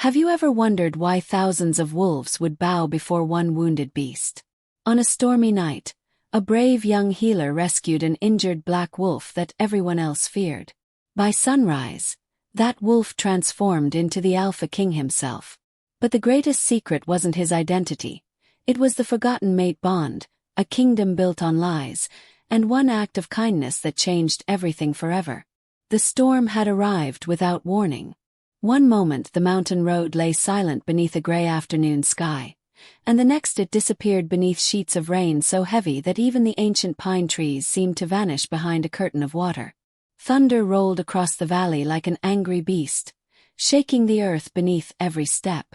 Have you ever wondered why thousands of wolves would bow before one wounded beast? On a stormy night, a brave young healer rescued an injured black wolf that everyone else feared. By sunrise, that wolf transformed into the Alpha King himself. But the greatest secret wasn't his identity. It was the forgotten mate bond, a kingdom built on lies, and one act of kindness that changed everything forever. The storm had arrived without warning. One moment the mountain road lay silent beneath a gray afternoon sky, and the next it disappeared beneath sheets of rain so heavy that even the ancient pine trees seemed to vanish behind a curtain of water. Thunder rolled across the valley like an angry beast, shaking the earth beneath every step.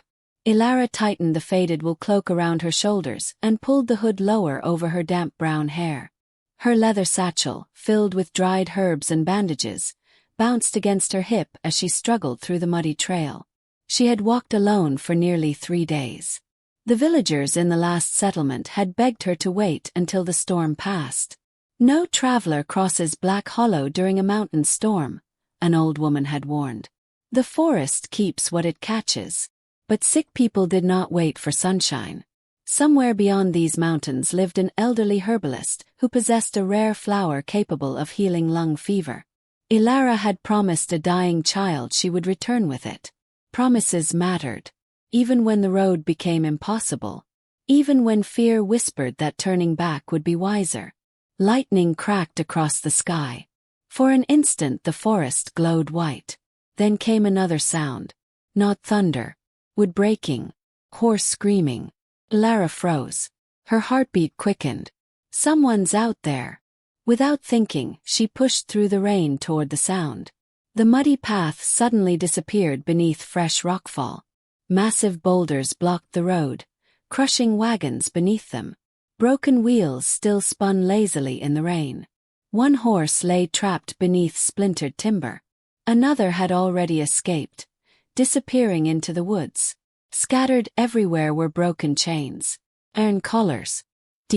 Elara tightened the faded wool cloak around her shoulders and pulled the hood lower over her damp brown hair. Her leather satchel, filled with dried herbs and bandages, bounced against her hip as she struggled through the muddy trail. She had walked alone for nearly 3 days. The villagers in the last settlement had begged her to wait until the storm passed. No traveler crosses Black Hollow during a mountain storm, an old woman had warned. The forest keeps what it catches. But sick people did not wait for sunshine. Somewhere beyond these mountains lived an elderly herbalist who possessed a rare flower capable of healing lung fever. Elara had promised a dying child she would return with it. Promises mattered. Even when the road became impossible. Even when fear whispered that turning back would be wiser. Lightning cracked across the sky. For an instant the forest glowed white. Then came another sound. Not thunder. Wood breaking. Hoarse screaming. Elara froze. Her heartbeat quickened. Someone's out there. Without thinking, she pushed through the rain toward the sound. The muddy path suddenly disappeared beneath fresh rockfall. Massive boulders blocked the road, crushing wagons beneath them. Broken wheels still spun lazily in the rain. One horse lay trapped beneath splintered timber. Another had already escaped, disappearing into the woods. Scattered everywhere were broken chains, iron collars,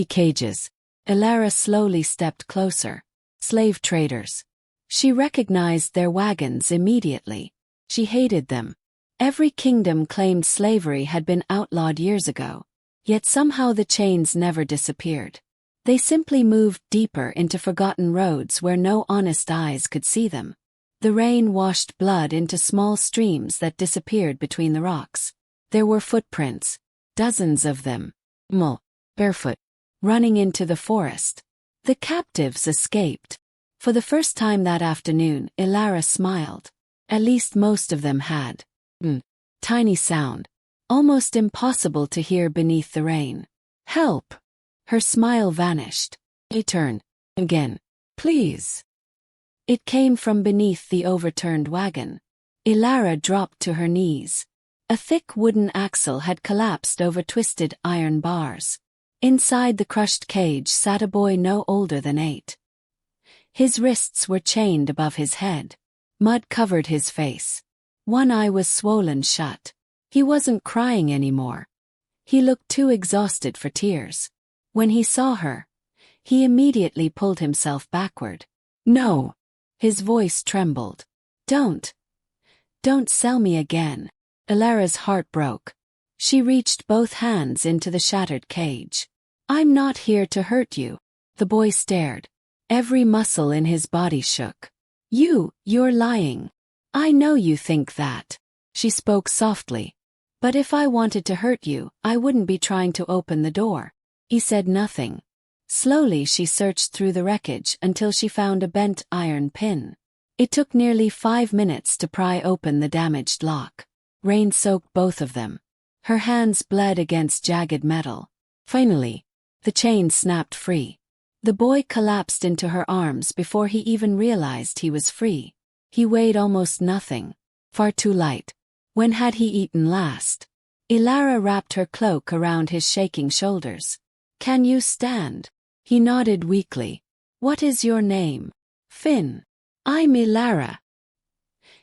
cages. Elara slowly stepped closer. Slave traders. She recognized their wagons immediately. She hated them. Every kingdom claimed slavery had been outlawed years ago, yet somehow the chains never disappeared. They simply moved deeper into forgotten roads where no honest eyes could see them. The rain washed blood into small streams that disappeared between the rocks. There were footprints, dozens of them, barefoot, running into the forest. The captives escaped. For the first time that afternoon, Elara smiled. At least most of them had. Tiny sound. Almost impossible to hear beneath the rain. Help! Her smile vanished. He turned. Again. Please. It came from beneath the overturned wagon. Elara dropped to her knees. A thick wooden axle had collapsed over twisted iron bars. Inside the crushed cage sat a boy no older than 8. His wrists were chained above his head. Mud covered his face. One eye was swollen shut. He wasn't crying anymore. He looked too exhausted for tears. When he saw her, he immediately pulled himself backward. No! His voice trembled. Don't sell me again. Elara's heart broke. She reached both hands into the shattered cage. I'm not here to hurt you. The boy stared. Every muscle in his body shook. You're lying. I know you think that. She spoke softly. But if I wanted to hurt you, I wouldn't be trying to open the door. He said nothing. Slowly she searched through the wreckage until she found a bent iron pin. It took nearly 5 minutes to pry open the damaged lock. Rain soaked both of them. Her hands bled against jagged metal. Finally, the chain snapped free. The boy collapsed into her arms before he even realized he was free. He weighed almost nothing. Far too light. When had he eaten last? Elara wrapped her cloak around his shaking shoulders. Can you stand? He nodded weakly. What is your name? Finn. I'm Elara.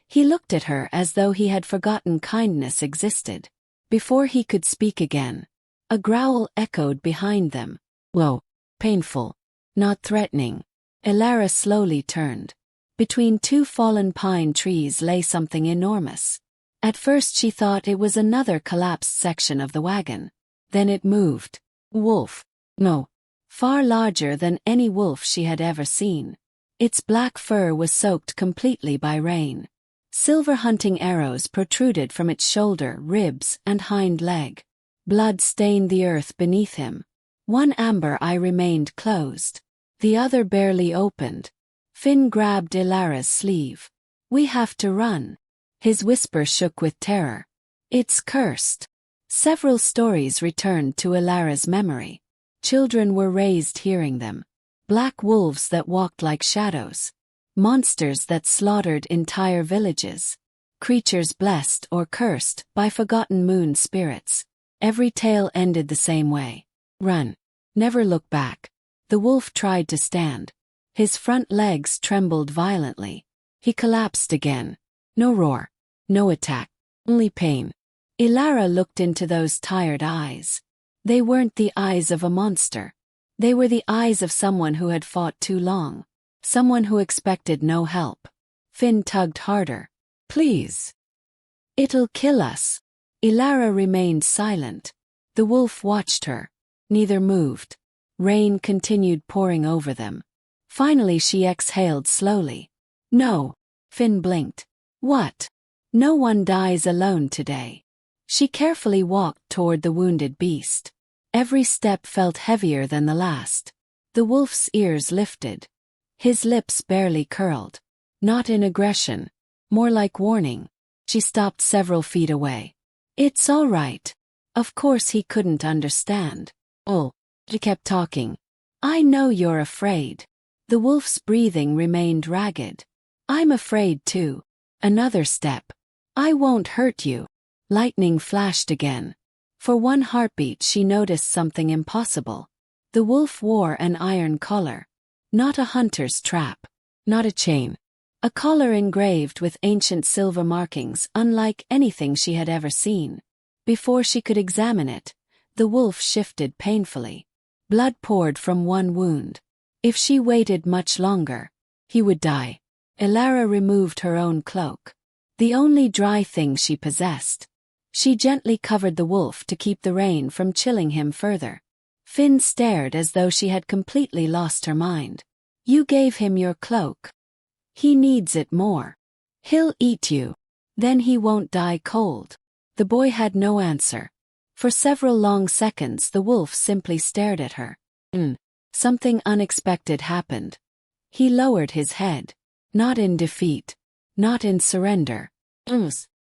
He looked at her as though he had forgotten kindness existed. Before he could speak again, a growl echoed behind them. Low, painful, not threatening. Elara slowly turned. Between 2 fallen pine trees lay something enormous. At first she thought it was another collapsed section of the wagon. Then it moved. Wolf. No. Far larger than any wolf she had ever seen. Its black fur was soaked completely by rain. Silver hunting arrows protruded from its shoulder, ribs, and hind leg. Blood stained the earth beneath him. One amber eye remained closed. The other barely opened. Finn grabbed Elara's sleeve. "We have to run." His whisper shook with terror. "It's cursed." Several stories returned to Elara's memory. Children were raised hearing them. Black wolves that walked like shadows. Monsters that slaughtered entire villages. Creatures blessed or cursed by forgotten moon spirits. Every tale ended the same way. Run. Never look back. The wolf tried to stand. His front legs trembled violently. He collapsed again. No roar. No attack. Only pain. Elara looked into those tired eyes. They weren't the eyes of a monster. They were the eyes of someone who had fought too long. Someone who expected no help. Finn tugged harder. "Please." "It'll kill us." Elara remained silent. The wolf watched her. Neither moved. Rain continued pouring over them. Finally she exhaled slowly. "No." Finn blinked. "What?" "No one dies alone today." She carefully walked toward the wounded beast. Every step felt heavier than the last. The wolf's ears lifted. His lips barely curled. Not in aggression. More like warning. She stopped several feet away. "It's all right." Of course he couldn't understand. "Oh." She kept talking. "I know you're afraid." The wolf's breathing remained ragged. "I'm afraid too." Another step. "I won't hurt you." Lightning flashed again. For one heartbeat she noticed something impossible. The wolf wore an iron collar. Not a hunter's trap. Not a chain. A collar engraved with ancient silver markings unlike anything she had ever seen. Before she could examine it, the wolf shifted painfully. Blood poured from one wound. If she waited much longer, he would die. Elara removed her own cloak. The only dry thing she possessed. She gently covered the wolf to keep the rain from chilling him further. Finn stared as though she had completely lost her mind. "You gave him your cloak. He needs it more. He'll eat you. Then he won't die cold." The boy had no answer. For several long seconds the wolf simply stared at her. Something unexpected happened. He lowered his head. Not in defeat. Not in surrender.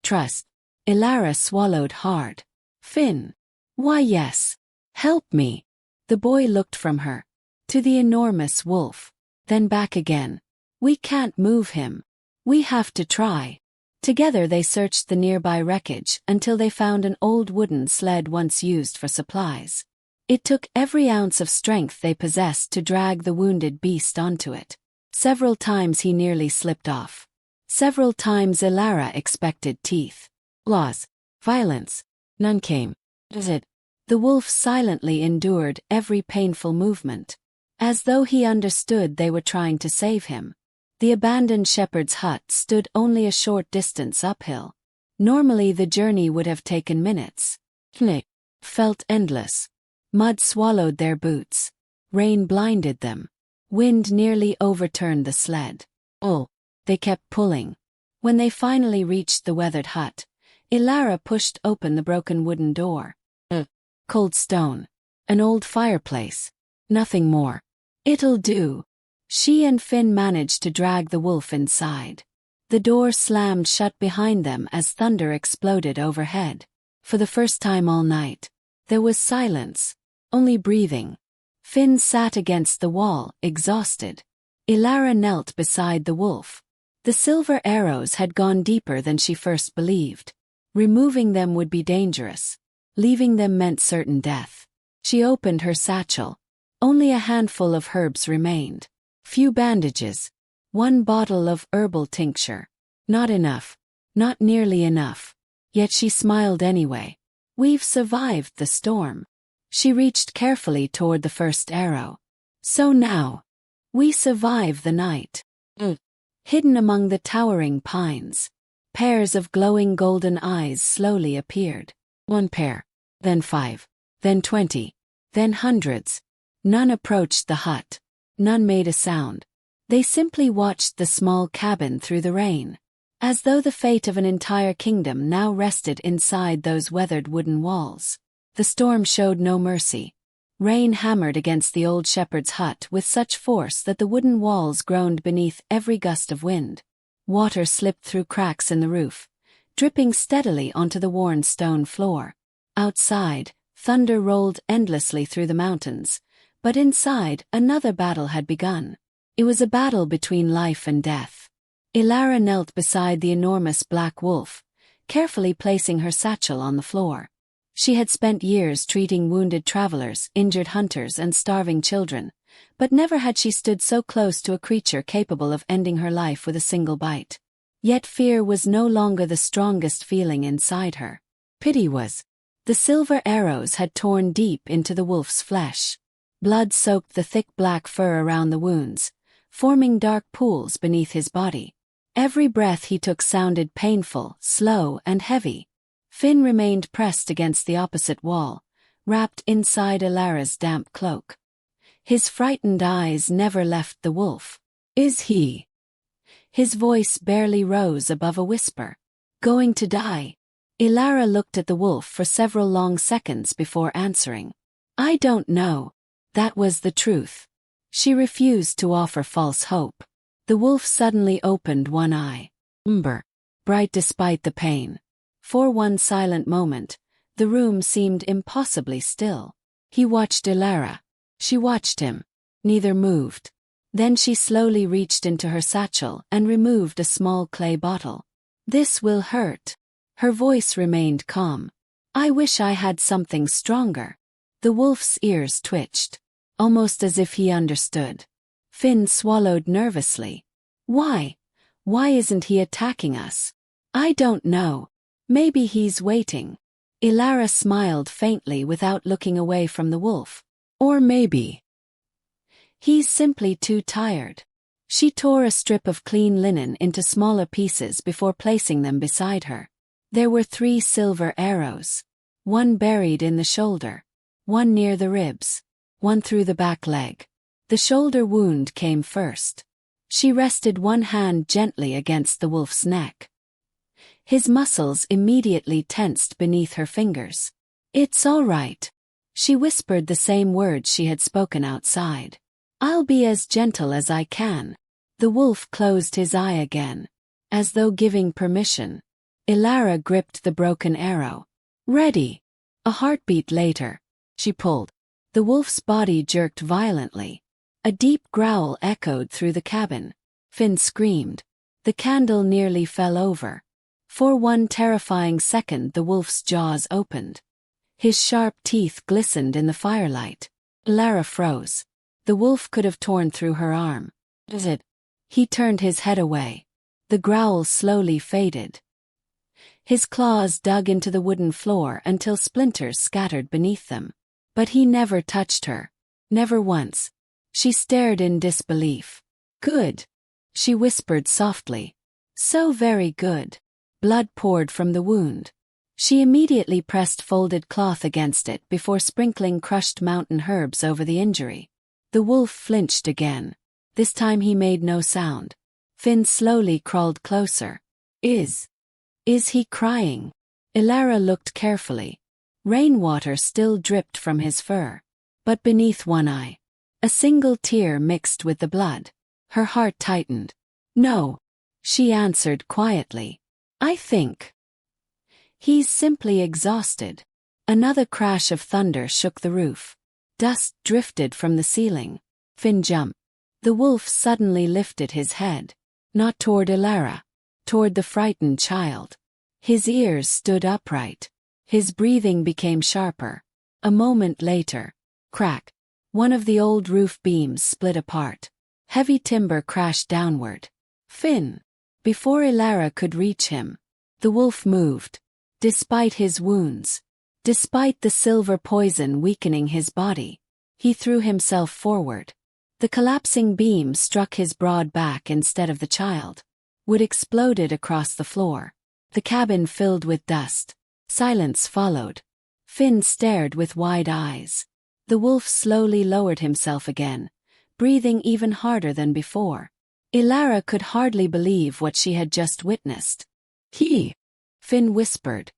Trust. Elara swallowed hard. "Finn." "Why yes. Help me." The boy looked from her. To the enormous wolf. Then back again. "We can't move him. We have to try." Together they searched the nearby wreckage until they found an old wooden sled once used for supplies. It took every ounce of strength they possessed to drag the wounded beast onto it. Several times he nearly slipped off. Several times Elara expected teeth. Laws. Violence. None came. Does it? The wolf silently endured every painful movement. As though he understood they were trying to save him. The abandoned shepherd's hut stood only a short distance uphill. Normally the journey would have taken minutes. It felt endless. Mud swallowed their boots. Rain blinded them. Wind nearly overturned the sled. They kept pulling. When they finally reached the weathered hut, Elara pushed open the broken wooden door. Cold stone. An old fireplace. Nothing more. "It'll do." She and Finn managed to drag the wolf inside. The door slammed shut behind them as thunder exploded overhead. For the first time all night, there was silence. Only breathing. Finn sat against the wall, exhausted. Elara knelt beside the wolf. The silver arrows had gone deeper than she first believed. Removing them would be dangerous. Leaving them meant certain death. She opened her satchel. Only a handful of herbs remained. Few bandages. One bottle of herbal tincture. Not enough. Not nearly enough. Yet she smiled anyway. "We've survived the storm." She reached carefully toward the first arrow. "So now, we survive the night." Hidden among the towering pines. Pairs of glowing golden eyes slowly appeared. 1 pair, then 5, then 20, then hundreds. None approached the hut. None made a sound. They simply watched the small cabin through the rain, as though the fate of an entire kingdom now rested inside those weathered wooden walls. The storm showed no mercy. Rain hammered against the old shepherd's hut with such force that the wooden walls groaned beneath every gust of wind. Water slipped through cracks in the roof, dripping steadily onto the worn stone floor. Outside, thunder rolled endlessly through the mountains, but inside, another battle had begun. It was a battle between life and death. Elara knelt beside the enormous black wolf, carefully placing her satchel on the floor. She had spent years treating wounded travelers, injured hunters, and starving children, but never had she stood so close to a creature capable of ending her life with a single bite. Yet fear was no longer the strongest feeling inside her. Pity was. The silver arrows had torn deep into the wolf's flesh. Blood soaked the thick black fur around the wounds, forming dark pools beneath his body. Every breath he took sounded painful, slow, and heavy. Finn remained pressed against the opposite wall, wrapped inside Elara's damp cloak. His frightened eyes never left the wolf. "Is he?" His voice barely rose above a whisper. "Going to die?" Elara looked at the wolf for several long seconds before answering. "I don't know." That was the truth. She refused to offer false hope. The wolf suddenly opened one eye. Umber. Bright despite the pain. For one silent moment, the room seemed impossibly still. He watched Elara. She watched him. Neither moved. Then she slowly reached into her satchel and removed a small clay bottle. "This will hurt." Her voice remained calm. "I wish I had something stronger." The wolf's ears twitched, almost as if he understood. Finn swallowed nervously. "Why? Why isn't he attacking us?" "I don't know. Maybe he's waiting." Elara smiled faintly without looking away from the wolf. "Or maybe he's simply too tired." She tore a strip of clean linen into smaller pieces before placing them beside her. There were 3 silver arrows. One buried in the shoulder, one near the ribs, one through the back leg. The shoulder wound came first. She rested one hand gently against the wolf's neck. His muscles immediately tensed beneath her fingers. "It's all right." She whispered the same words she had spoken outside. "I'll be as gentle as I can." The wolf closed his eye again, as though giving permission. Elara gripped the broken arrow. "Ready." A heartbeat later, she pulled. The wolf's body jerked violently. A deep growl echoed through the cabin. Finn screamed. The candle nearly fell over. For one terrifying second the wolf's jaws opened. His sharp teeth glistened in the firelight. Elara froze. The wolf could have torn through her arm. "Is it?" He turned his head away. The growl slowly faded. His claws dug into the wooden floor until splinters scattered beneath them. But he never touched her. Never once. She stared in disbelief. "Good," she whispered softly. "So very good." Blood poured from the wound. She immediately pressed folded cloth against it before sprinkling crushed mountain herbs over the injury. The wolf flinched again. This time he made no sound. Finn slowly crawled closer. Is he crying?" Elara looked carefully. Rainwater still dripped from his fur. But beneath one eye, a single tear mixed with the blood. Her heart tightened. "No," she answered quietly. "I think he's simply exhausted." Another crash of thunder shook the roof. Dust drifted from the ceiling. Finn jumped. The wolf suddenly lifted his head. Not toward Elara. Toward the frightened child. His ears stood upright. His breathing became sharper. A moment later, crack. One of the old roof beams split apart. Heavy timber crashed downward. "Finn!" Before Elara could reach him, the wolf moved. Despite his wounds, despite the silver poison weakening his body, he threw himself forward. The collapsing beam struck his broad back instead of the child. Wood exploded across the floor. The cabin filled with dust. Silence followed. Finn stared with wide eyes. The wolf slowly lowered himself again, breathing even harder than before. Elara could hardly believe what she had just witnessed. Finn whispered.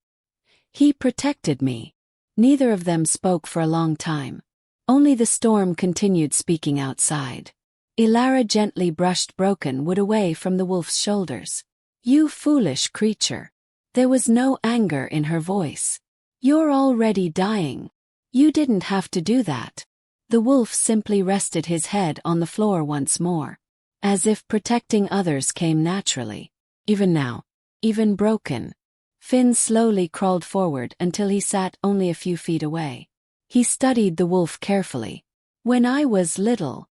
He protected me. Neither of them spoke for a long time. Only the storm continued speaking outside. Elara gently brushed broken wood away from the wolf's shoulders. You foolish creature. There was no anger in her voice. You're already dying. You didn't have to do that. The wolf simply rested his head on the floor once more, as if protecting others came naturally. Even now, even broken, Finn slowly crawled forward until he sat only a few feet away. He studied the wolf carefully. When I was little,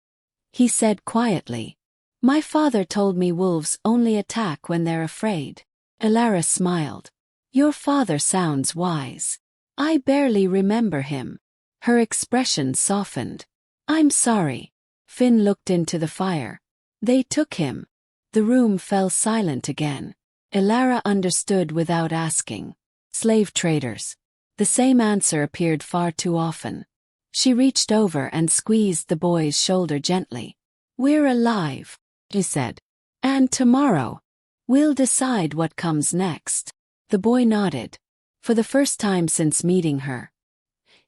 he said quietly, my father told me wolves only attack when they're afraid. Elara smiled. Your father sounds wise. I barely remember him. Her expression softened. I'm sorry. Finn looked into the fire. They took him. The room fell silent again. Elara understood without asking. Slave traders. The same answer appeared far too often. She reached over and squeezed the boy's shoulder gently. We're alive, she said. And tomorrow, we'll decide what comes next. The boy nodded. For the first time since meeting her.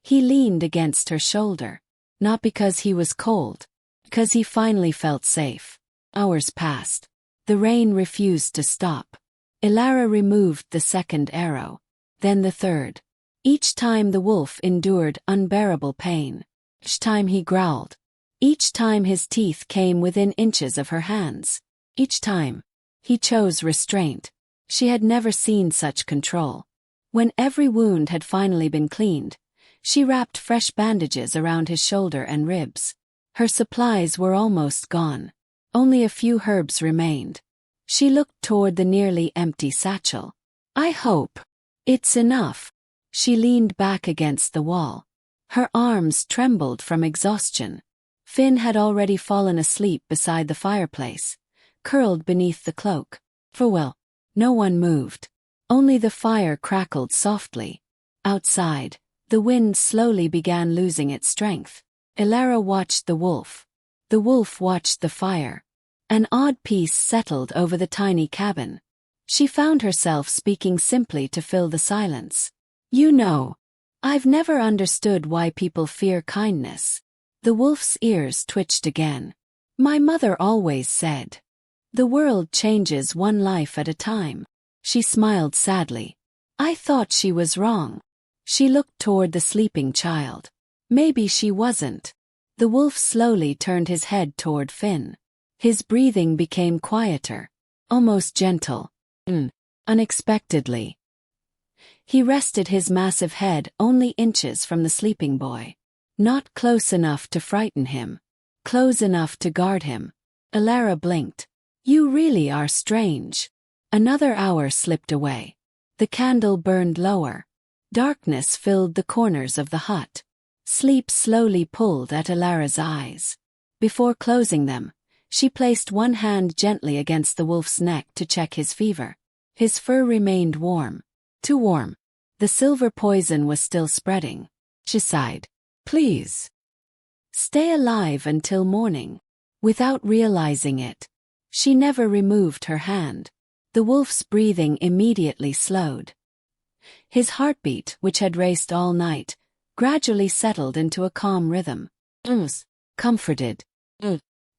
He leaned against her shoulder. Not because he was cold. Because he finally felt safe. Hours passed. The rain refused to stop. Elara removed the second arrow. Then the third. Each time the wolf endured unbearable pain. Each time he growled. Each time his teeth came within inches of her hands. Each time, he chose restraint. She had never seen such control. When every wound had finally been cleaned, she wrapped fresh bandages around his shoulder and ribs. Her supplies were almost gone. Only a few herbs remained. She looked toward the nearly empty satchel. I hope it's enough. She leaned back against the wall. Her arms trembled from exhaustion. Finn had already fallen asleep beside the fireplace, curled beneath the cloak. No one moved. Only the fire crackled softly. Outside, the wind slowly began losing its strength. Elara watched the wolf. The wolf watched the fire. An odd peace settled over the tiny cabin. She found herself speaking simply to fill the silence. You know, I've never understood why people fear kindness. The wolf's ears twitched again. My mother always said, the world changes one life at a time. She smiled sadly. I thought she was wrong. She looked toward the sleeping child. Maybe she wasn't. The wolf slowly turned his head toward Finn. His breathing became quieter, almost gentle. Unexpectedly. He rested his massive head only inches from the sleeping boy. Not close enough to frighten him. Close enough to guard him. Elara blinked. You really are strange. Another hour slipped away. The candle burned lower. Darkness filled the corners of the hut. Sleep slowly pulled at Elara's eyes. Before closing them, she placed one hand gently against the wolf's neck to check his fever. His fur remained warm. Too warm. The silver poison was still spreading. She sighed. Please. Stay alive until morning. Without realizing it, she never removed her hand. The wolf's breathing immediately slowed. His heartbeat, which had raced all night, gradually settled into a calm rhythm. Comforted.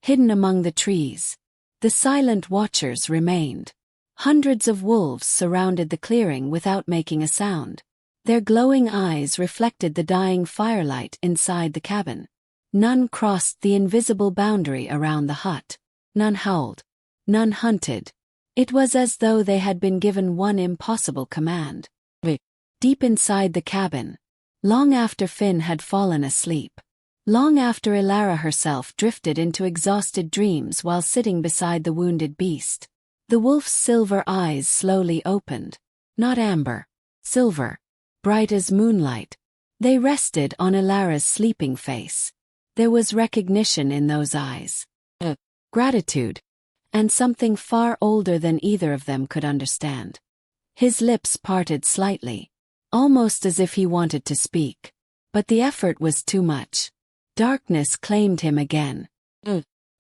Hidden among the trees. The silent watchers remained. Hundreds of wolves surrounded the clearing without making a sound. Their glowing eyes reflected the dying firelight inside the cabin. None crossed the invisible boundary around the hut. None howled. None hunted. It was as though they had been given one impossible command. Deep inside the cabin, long after Finn had fallen asleep, long after Elara herself drifted into exhausted dreams while sitting beside the wounded beast, the wolf's silver eyes slowly opened. Not amber. Silver. Bright as moonlight. They rested on Elara's sleeping face. There was recognition in those eyes. Gratitude. And something far older than either of them could understand. His lips parted slightly, almost as if he wanted to speak. But the effort was too much. Darkness claimed him again.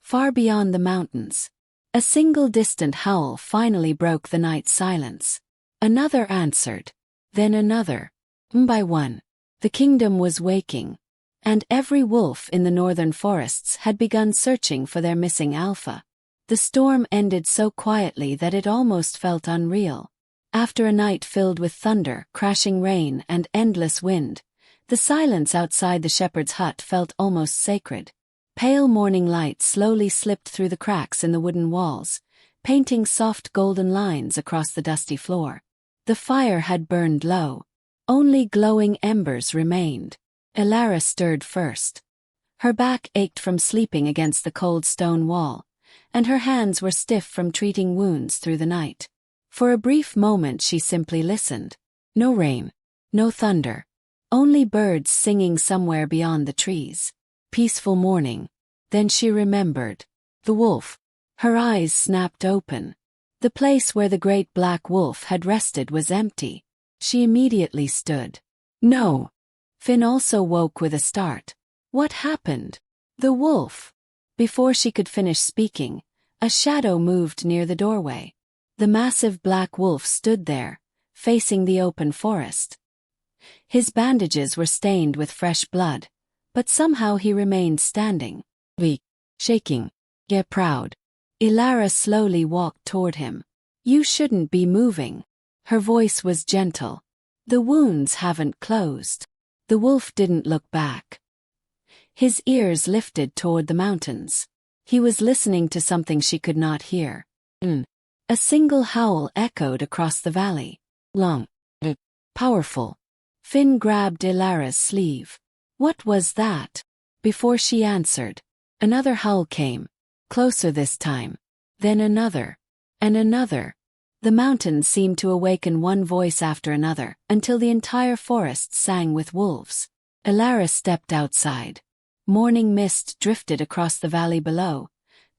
Far beyond the mountains, a single distant howl finally broke the night's silence. Another answered, then another. One by one, the kingdom was waking, and every wolf in the northern forests had begun searching for their missing alpha. The storm ended so quietly that it almost felt unreal. After a night filled with thunder, crashing rain, and endless wind, the silence outside the shepherd's hut felt almost sacred. Pale morning light slowly slipped through the cracks in the wooden walls, painting soft golden lines across the dusty floor. The fire had burned low. Only glowing embers remained. Elara stirred first. Her back ached from sleeping against the cold stone wall, and her hands were stiff from treating wounds through the night. For a brief moment she simply listened. No rain, no thunder, only birds singing somewhere beyond the trees. Peaceful morning. Then she remembered. The wolf. Her eyes snapped open. The place where the great black wolf had rested was empty. She immediately stood. No. Finn also woke with a start. What happened? The wolf. Before she could finish speaking, a shadow moved near the doorway. The massive black wolf stood there, facing the open forest. His bandages were stained with fresh blood, but somehow he remained standing. Weak, shaking, yet proud. Elara slowly walked toward him. You shouldn't be moving. Her voice was gentle. The wounds haven't closed. The wolf didn't look back. His ears lifted toward the mountains. He was listening to something she could not hear. A single howl echoed across the valley. Long. Powerful. Finn grabbed Elara's sleeve. What was that? Before she answered, another howl came. Closer this time. Then another. And another. The mountains seemed to awaken one voice after another, until the entire forest sang with wolves. Elara stepped outside. Morning mist drifted across the valley below,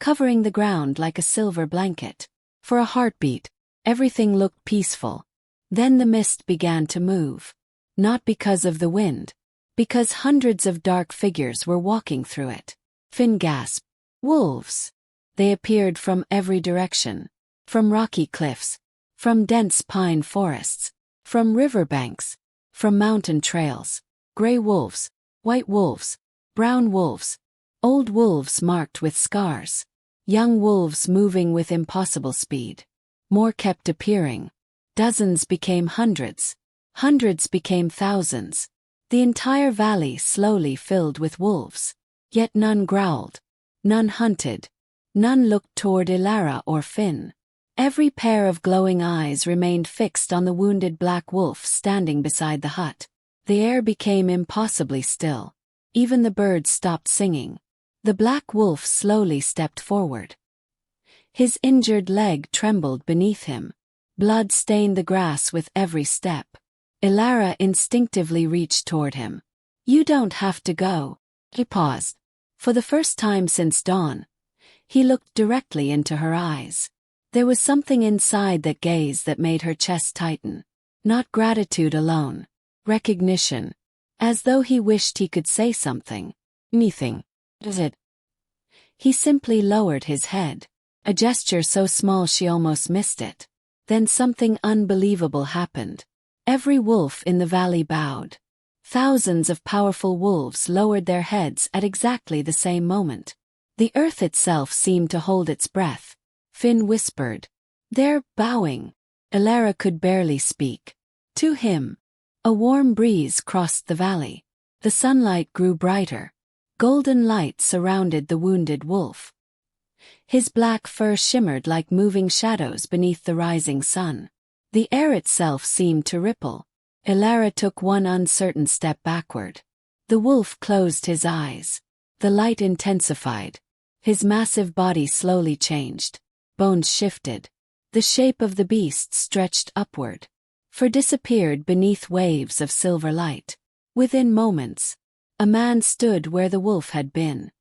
covering the ground like a silver blanket. For a heartbeat, everything looked peaceful. Then the mist began to move. Not because of the wind, because hundreds of dark figures were walking through it. Finn gasped. Wolves. They appeared from every direction. From rocky cliffs, from dense pine forests, from riverbanks, from mountain trails. Gray wolves, white wolves, brown wolves, old wolves marked with scars. Young wolves moving with impossible speed. More kept appearing. Dozens became hundreds. Hundreds became thousands. The entire valley slowly filled with wolves. Yet none growled. None hunted. None looked toward Elara or Finn. Every pair of glowing eyes remained fixed on the wounded black wolf standing beside the hut. The air became impossibly still. Even the birds stopped singing. The black wolf slowly stepped forward. His injured leg trembled beneath him. Blood stained the grass with every step. Elara instinctively reached toward him. You don't have to go. He paused. For the first time since dawn, he looked directly into her eyes. There was something inside that gaze that made her chest tighten. Not gratitude alone. Recognition. As though he wished he could say something. Anything. Is it? He simply lowered his head. A gesture so small she almost missed it. Then something unbelievable happened. Every wolf in the valley bowed. Thousands of powerful wolves lowered their heads at exactly the same moment. The earth itself seemed to hold its breath. Finn whispered, "They're bowing." Elara could barely speak. To him, a warm breeze crossed the valley. The sunlight grew brighter. Golden light surrounded the wounded wolf. His black fur shimmered like moving shadows beneath the rising sun. The air itself seemed to ripple. Elara took one uncertain step backward. The wolf closed his eyes. The light intensified. His massive body slowly changed. Bones shifted. The shape of the beast stretched upward, for disappeared beneath waves of silver light. Within moments, a man stood where the wolf had been.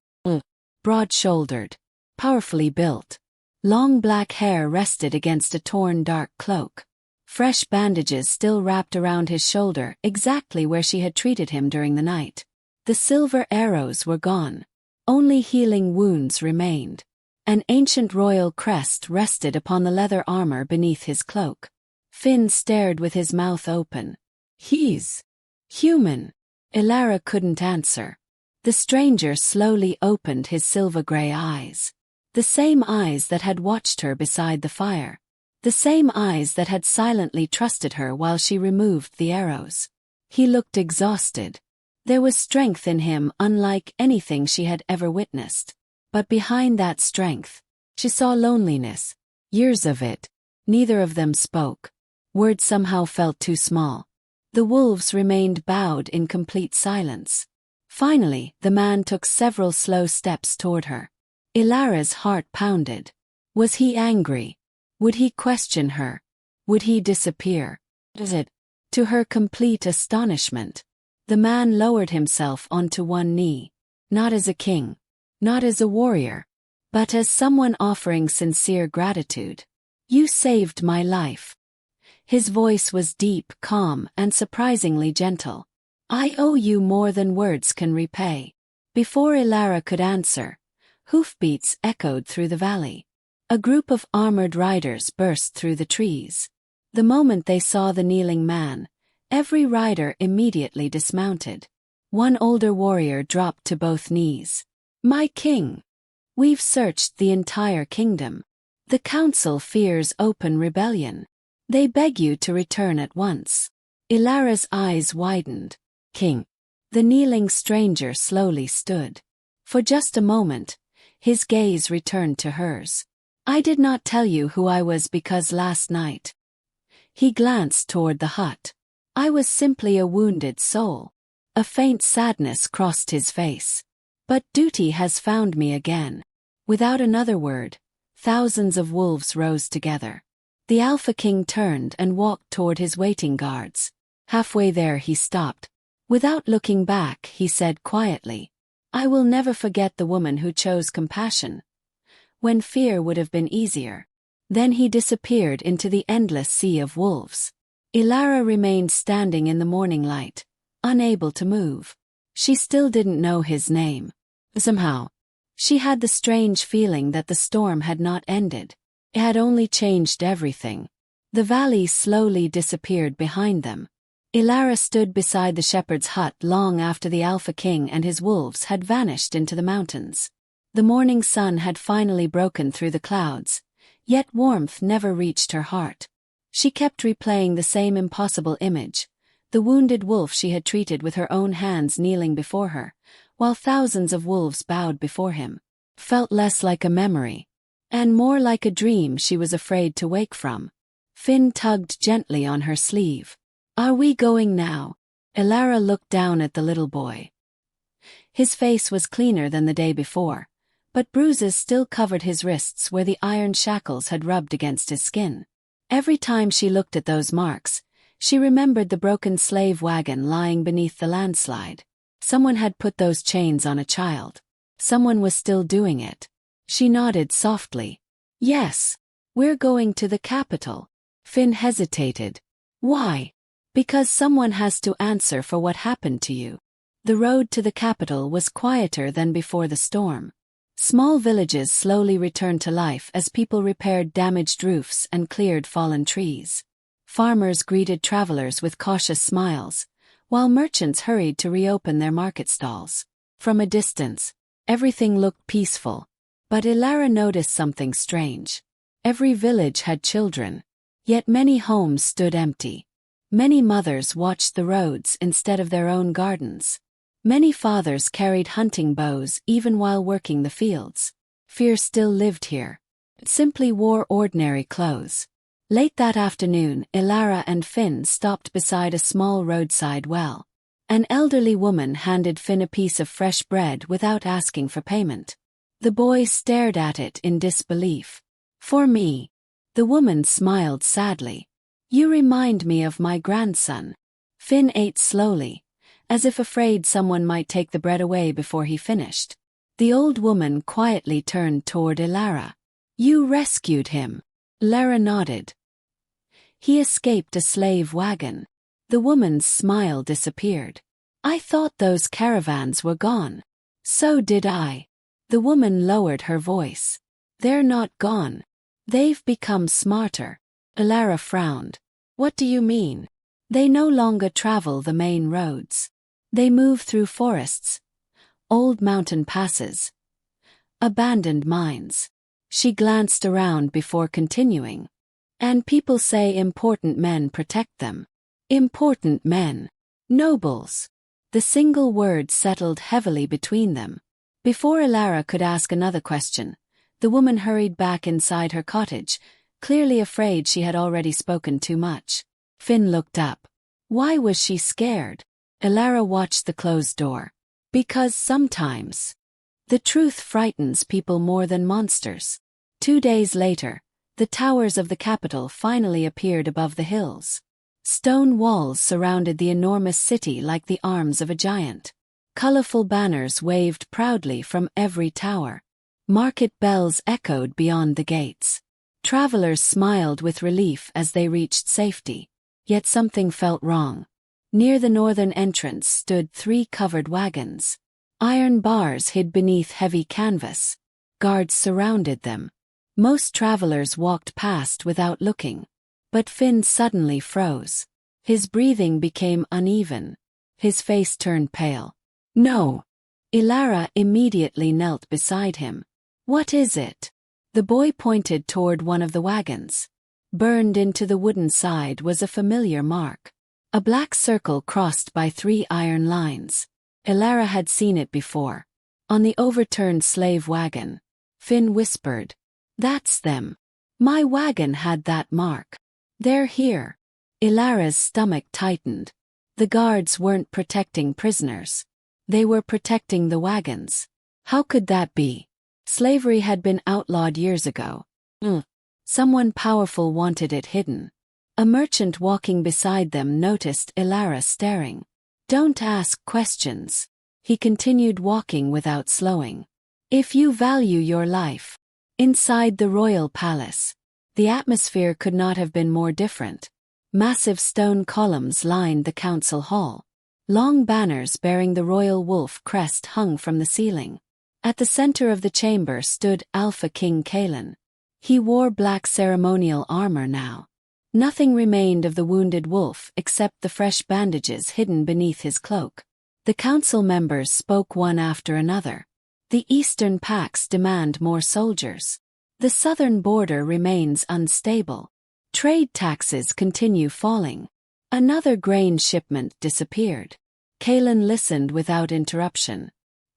Broad-shouldered, powerfully built. Long black hair rested against a torn dark cloak. fresh bandages still wrapped around his shoulder exactly where she had treated him during the night. The silver arrows were gone. Only healing wounds remained. An ancient royal crest rested upon the leather armor beneath his cloak. Finn stared with his mouth open. He's human. Elara couldn't answer. The stranger slowly opened his silver-gray eyes. The same eyes that had watched her beside the fire. The same eyes that had silently trusted her while she removed the arrows. He looked exhausted. There was strength in him unlike anything she had ever witnessed. But behind that strength, she saw loneliness. Years of it. Neither of them spoke. Words somehow felt too small. The wolves remained bowed in complete silence. Finally, the man took several slow steps toward her. Elara's heart pounded. Was he angry? Would he question her? Would he disappear? To her complete astonishment, the man lowered himself onto one knee. Not as a king. Not as a warrior. But as someone offering sincere gratitude. You saved my life. His voice was deep, calm, and surprisingly gentle. I owe you more than words can repay. Before Elara could answer, hoofbeats echoed through the valley. A group of armored riders burst through the trees. The moment they saw the kneeling man, every rider immediately dismounted. One older warrior dropped to both knees. My king! We've searched the entire kingdom. The council fears open rebellion. They beg you to return at once. Elara's eyes widened. King. The kneeling stranger slowly stood. For just a moment, his gaze returned to hers. I did not tell you who I was because last night. He glanced toward the hut. I was simply a wounded soul. A faint sadness crossed his face. But duty has found me again. Without another word, thousands of wolves rose together. The Alpha King turned and walked toward his waiting guards. Halfway there he stopped. Without looking back, he said quietly, I will never forget the woman who chose compassion, when fear would have been easier. Then he disappeared into the endless sea of wolves. Elara remained standing in the morning light, unable to move. She still didn't know his name. Somehow, she had the strange feeling that the storm had not ended. It had only changed everything. The valley slowly disappeared behind them. Elara stood beside the shepherd's hut long after the Alpha King and his wolves had vanished into the mountains. The morning sun had finally broken through the clouds, yet warmth never reached her heart. She kept replaying the same impossible image, the wounded wolf she had treated with her own hands kneeling before her, while thousands of wolves bowed before him. Felt less like a memory, and more like a dream she was afraid to wake from. Finn tugged gently on her sleeve. Are we going now? Elara looked down at the little boy. His face was cleaner than the day before, but bruises still covered his wrists where the iron shackles had rubbed against his skin. Every time she looked at those marks, she remembered the broken slave wagon lying beneath the landslide. Someone had put those chains on a child. Someone was still doing it. She nodded softly. Yes, we're going to the capital. Finn hesitated. Why? Because someone has to answer for what happened to you. The road to the capital was quieter than before the storm. Small villages slowly returned to life as people repaired damaged roofs and cleared fallen trees. Farmers greeted travelers with cautious smiles, while merchants hurried to reopen their market stalls. From a distance, everything looked peaceful, but Elara noticed something strange. Every village had children, yet many homes stood empty. Many mothers watched the roads instead of their own gardens. Many fathers carried hunting bows even while working the fields. Fear still lived here. It simply wore ordinary clothes. Late that afternoon, Elara and Finn stopped beside a small roadside well. An elderly woman handed Finn a piece of fresh bread without asking for payment. The boy stared at it in disbelief. For me. The woman smiled sadly. You remind me of my grandson. Finn ate slowly, as if afraid someone might take the bread away before he finished. The old woman quietly turned toward Elara. You rescued him. Elara nodded. He escaped a slave wagon. The woman's smile disappeared. I thought those caravans were gone. So did I. The woman lowered her voice. They're not gone. They've become smarter. Elara frowned. What do you mean? They no longer travel the main roads. They move through forests, old mountain passes, abandoned mines. She glanced around before continuing. And people say important men protect them. Important men. Nobles. The single word settled heavily between them. Before Elara could ask another question, the woman hurried back inside her cottage, clearly afraid she had already spoken too much. Finn looked up. Why was she scared? Elara watched the closed door. Because sometimes the truth frightens people more than monsters. 2 days later, the towers of the capital finally appeared above the hills. Stone walls surrounded the enormous city like the arms of a giant. Colorful banners waved proudly from every tower. Market bells echoed beyond the gates. Travelers smiled with relief as they reached safety. Yet something felt wrong. Near the northern entrance stood 3 covered wagons. Iron bars hid beneath heavy canvas. Guards surrounded them. Most travelers walked past without looking. But Finn suddenly froze. His breathing became uneven. His face turned pale. No! Elara immediately knelt beside him. What is it? The boy pointed toward one of the wagons. Burned into the wooden side was a familiar mark. A black circle crossed by 3 iron lines. Elara had seen it before. On the overturned slave wagon. Finn whispered. That's them. My wagon had that mark. They're here. Elara's stomach tightened. The guards weren't protecting prisoners. They were protecting the wagons. How could that be? Slavery had been outlawed years ago. Someone powerful wanted it hidden. A merchant walking beside them noticed Elara staring. Don't ask questions. He continued walking without slowing. If you value your life. Inside the royal palace. The atmosphere could not have been more different. Massive stone columns lined the council hall. Long banners bearing the royal wolf crest hung from the ceiling. At the center of the chamber stood Alpha King Kaelin. He wore black ceremonial armor now. Nothing remained of the wounded wolf except the fresh bandages hidden beneath his cloak. The council members spoke one after another. The eastern pacts demand more soldiers. The southern border remains unstable. Trade taxes continue falling. Another grain shipment disappeared. Kaelin listened without interruption.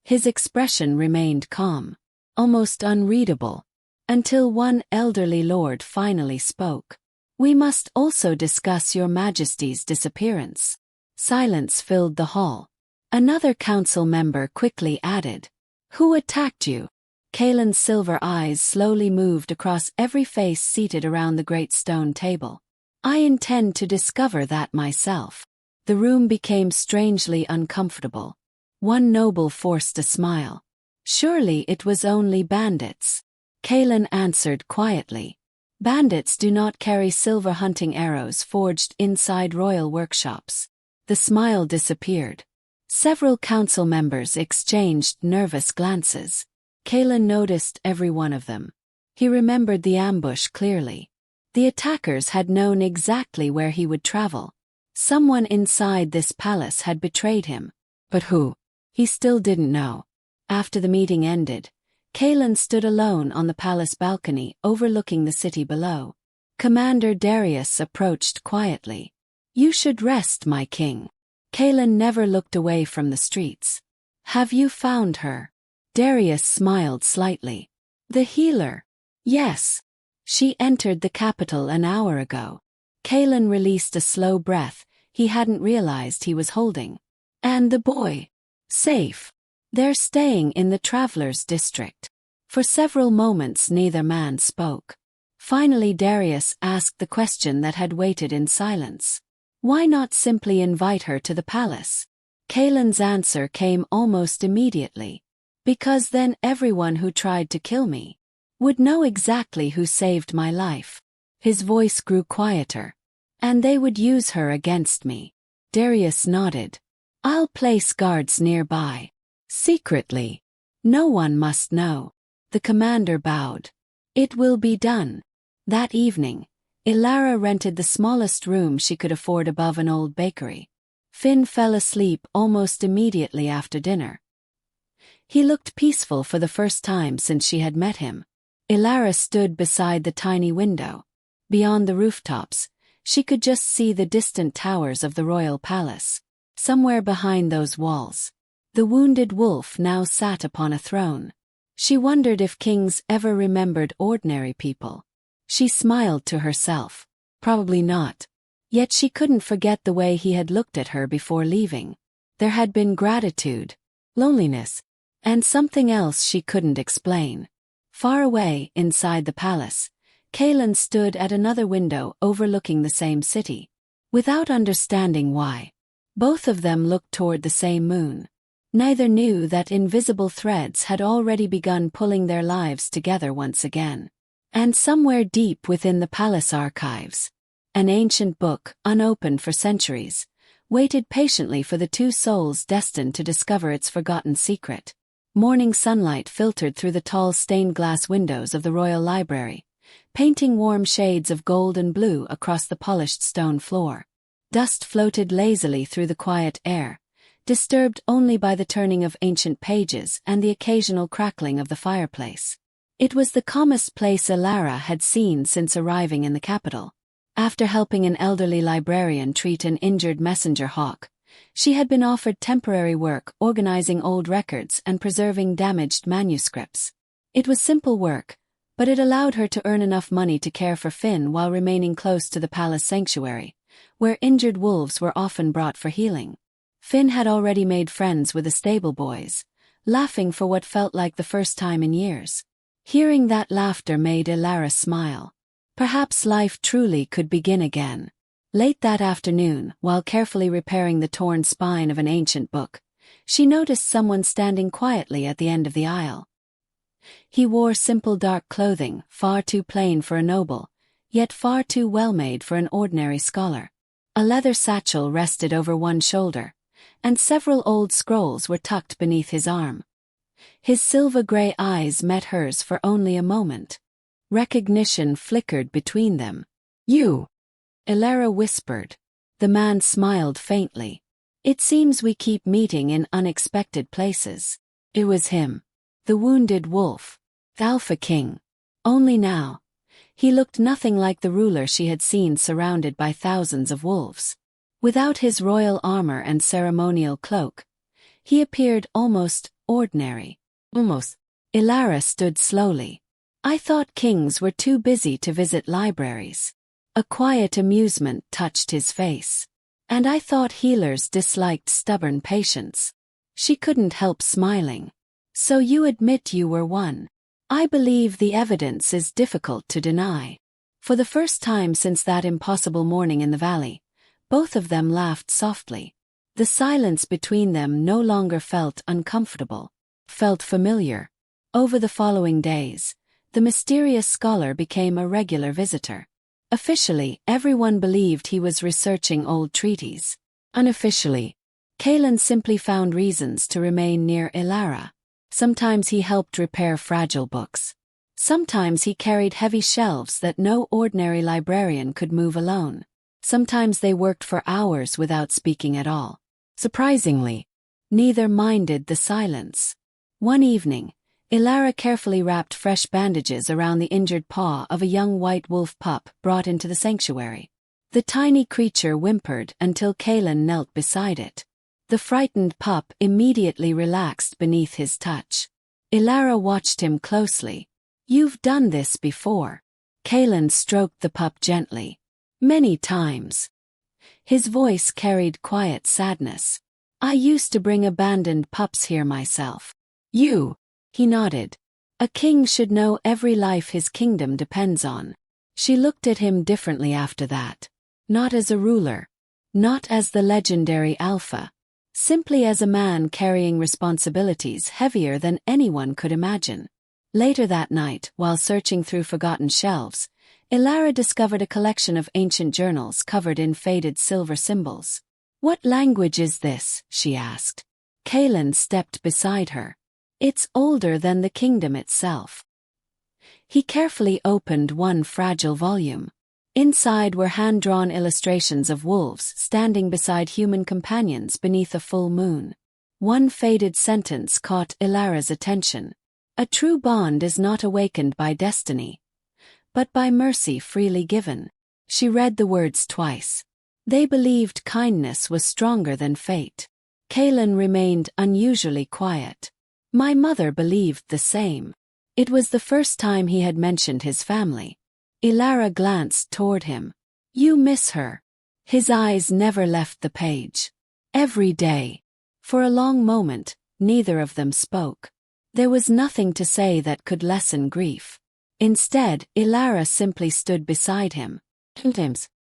His expression remained calm, almost unreadable, until one elderly lord finally spoke. We must also discuss your majesty's disappearance. Silence filled the hall. Another council member quickly added. Who attacked you? Kaelin's silver eyes slowly moved across every face seated around the great stone table. I intend to discover that myself. The room became strangely uncomfortable. One noble forced a smile. Surely it was only bandits. Kaelin answered quietly. Bandits do not carry silver hunting arrows forged inside royal workshops. The smile disappeared. Several council members exchanged nervous glances. Kaelin noticed every one of them. He remembered the ambush clearly. The attackers had known exactly where he would travel. Someone inside this palace had betrayed him. But who? He still didn't know. After the meeting ended, Kaelin stood alone on the palace balcony overlooking the city below. Commander Darius approached quietly. You should rest, my king. Kaelin never looked away from the streets. Have you found her? Darius smiled slightly. The healer? Yes. She entered the capital an hour ago. Kaelin released a slow breath he hadn't realized he was holding. And the boy? Safe. They're staying in the travelers' district. For several moments neither man spoke. Finally Darius asked the question that had waited in silence. Why not simply invite her to the palace? Kaelin's answer came almost immediately. Because then everyone who tried to kill me would know exactly who saved my life. His voice grew quieter. And they would use her against me. Darius nodded. I'll place guards nearby. Secretly. No one must know. The commander bowed. It will be done. That evening, Elara rented the smallest room she could afford above an old bakery. Finn fell asleep almost immediately after dinner. He looked peaceful for the first time since she had met him. Elara stood beside the tiny window. Beyond the rooftops, she could just see the distant towers of the royal palace. Somewhere behind those walls, the wounded wolf now sat upon a throne. She wondered if kings ever remembered ordinary people. She smiled to herself. Probably not. Yet she couldn't forget the way he had looked at her before leaving. There had been gratitude, loneliness, and something else she couldn't explain. Far away, inside the palace, Kaelin stood at another window overlooking the same city. Without understanding why, both of them looked toward the same moon. Neither knew that invisible threads had already begun pulling their lives together once again. And somewhere deep within the palace archives, an ancient book, unopened for centuries, waited patiently for the two souls destined to discover its forgotten secret. Morning sunlight filtered through the tall stained-glass windows of the royal library, painting warm shades of gold and blue across the polished stone floor. Dust floated lazily through the quiet air, disturbed only by the turning of ancient pages and the occasional crackling of the fireplace. It was the calmest place Elara had seen since arriving in the capital. After helping an elderly librarian treat an injured messenger hawk, she had been offered temporary work organizing old records and preserving damaged manuscripts. It was simple work, but it allowed her to earn enough money to care for Finn while remaining close to the palace sanctuary, where injured wolves were often brought for healing. Finn had already made friends with the stable boys, laughing for what felt like the first time in years. Hearing that laughter made Elara smile. Perhaps life truly could begin again. Late that afternoon, while carefully repairing the torn spine of an ancient book, she noticed someone standing quietly at the end of the aisle. He wore simple dark clothing, far too plain for a noble, yet far too well-made for an ordinary scholar. A leather satchel rested over one shoulder, and several old scrolls were tucked beneath his arm. His silver-gray eyes met hers for only a moment. Recognition flickered between them. "You!" Elara whispered. The man smiled faintly. "It seems we keep meeting in unexpected places." It was him. The wounded wolf. The Alpha King. Only now, he looked nothing like the ruler she had seen surrounded by thousands of wolves. Without his royal armor and ceremonial cloak, he appeared almost ordinary. Almost. Elara stood slowly. "I thought kings were too busy to visit libraries." A quiet amusement touched his face. "And I thought healers disliked stubborn patients." She couldn't help smiling. "So you admit you were one." "I believe the evidence is difficult to deny." For the first time since that impossible morning in the valley, both of them laughed softly. The silence between them no longer felt uncomfortable, felt familiar. Over the following days, the mysterious scholar became a regular visitor. Officially, everyone believed he was researching old treaties. Unofficially, Kaelin simply found reasons to remain near Elara. Sometimes he helped repair fragile books. Sometimes he carried heavy shelves that no ordinary librarian could move alone. Sometimes they worked for hours without speaking at all. Surprisingly, neither minded the silence. One evening, Elara carefully wrapped fresh bandages around the injured paw of a young white wolf pup brought into the sanctuary. The tiny creature whimpered until Kaelin knelt beside it. The frightened pup immediately relaxed beneath his touch. Elara watched him closely. "You've done this before." Kaelin stroked the pup gently. "Many times." His voice carried quiet sadness. "I used to bring abandoned pups here myself." "You?" He nodded. "A king should know every life his kingdom depends on." She looked at him differently after that. Not as a ruler. Not as the legendary Alpha. Simply as a man carrying responsibilities heavier than anyone could imagine. Later that night, while searching through forgotten shelves, Elara discovered a collection of ancient journals covered in faded silver symbols. "What language is this?" she asked. Kalen stepped beside her. "It's older than the kingdom itself." He carefully opened one fragile volume. Inside were hand-drawn illustrations of wolves standing beside human companions beneath a full moon. One faded sentence caught Elara's attention. "A true bond is not awakened by destiny, but by mercy freely given." She read the words twice. They believed kindness was stronger than fate. Kalen remained unusually quiet. "My mother believed the same." It was the first time he had mentioned his family. Elara glanced toward him. "You miss her." His eyes never left the page. "Every day." For a long moment, neither of them spoke. There was nothing to say that could lessen grief. Instead, Elara simply stood beside him.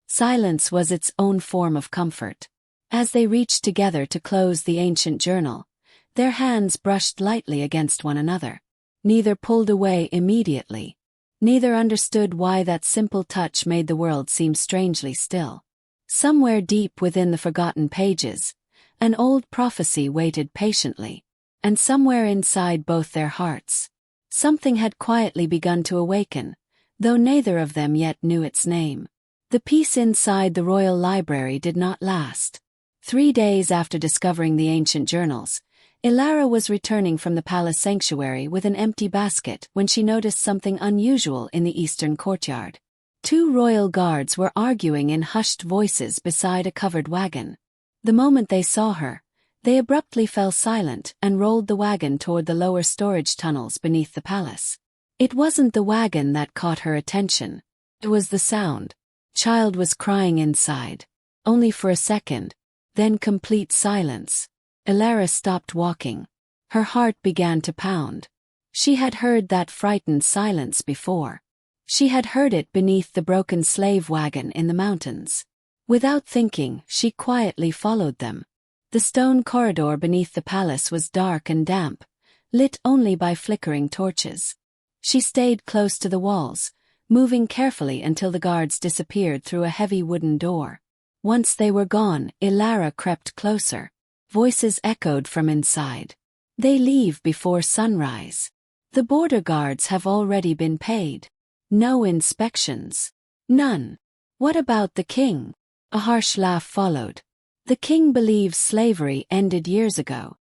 Silence was its own form of comfort. As they reached together to close the ancient journal, their hands brushed lightly against one another. Neither pulled away immediately. Neither understood why that simple touch made the world seem strangely still. Somewhere deep within the forgotten pages, an old prophecy waited patiently, and somewhere inside both their hearts, something had quietly begun to awaken, though neither of them yet knew its name. The peace inside the royal library did not last. 3 days after discovering the ancient journals, Elara was returning from the palace sanctuary with an empty basket when she noticed something unusual in the eastern courtyard. 2 royal guards were arguing in hushed voices beside a covered wagon. The moment they saw her, they abruptly fell silent and rolled the wagon toward the lower storage tunnels beneath the palace. It wasn't the wagon that caught her attention. It was the sound. Child was crying inside. Only for a second, then complete silence. Elara stopped walking. Her heart began to pound. She had heard that frightened silence before. She had heard it beneath the broken slave wagon in the mountains. Without thinking, she quietly followed them. The stone corridor beneath the palace was dark and damp, lit only by flickering torches. She stayed close to the walls, moving carefully until the guards disappeared through a heavy wooden door. Once they were gone, Elara crept closer. Voices echoed from inside. "They leave before sunrise. The border guards have already been paid. No inspections. None. What about the king?" A harsh laugh followed. "The king believes slavery ended years ago.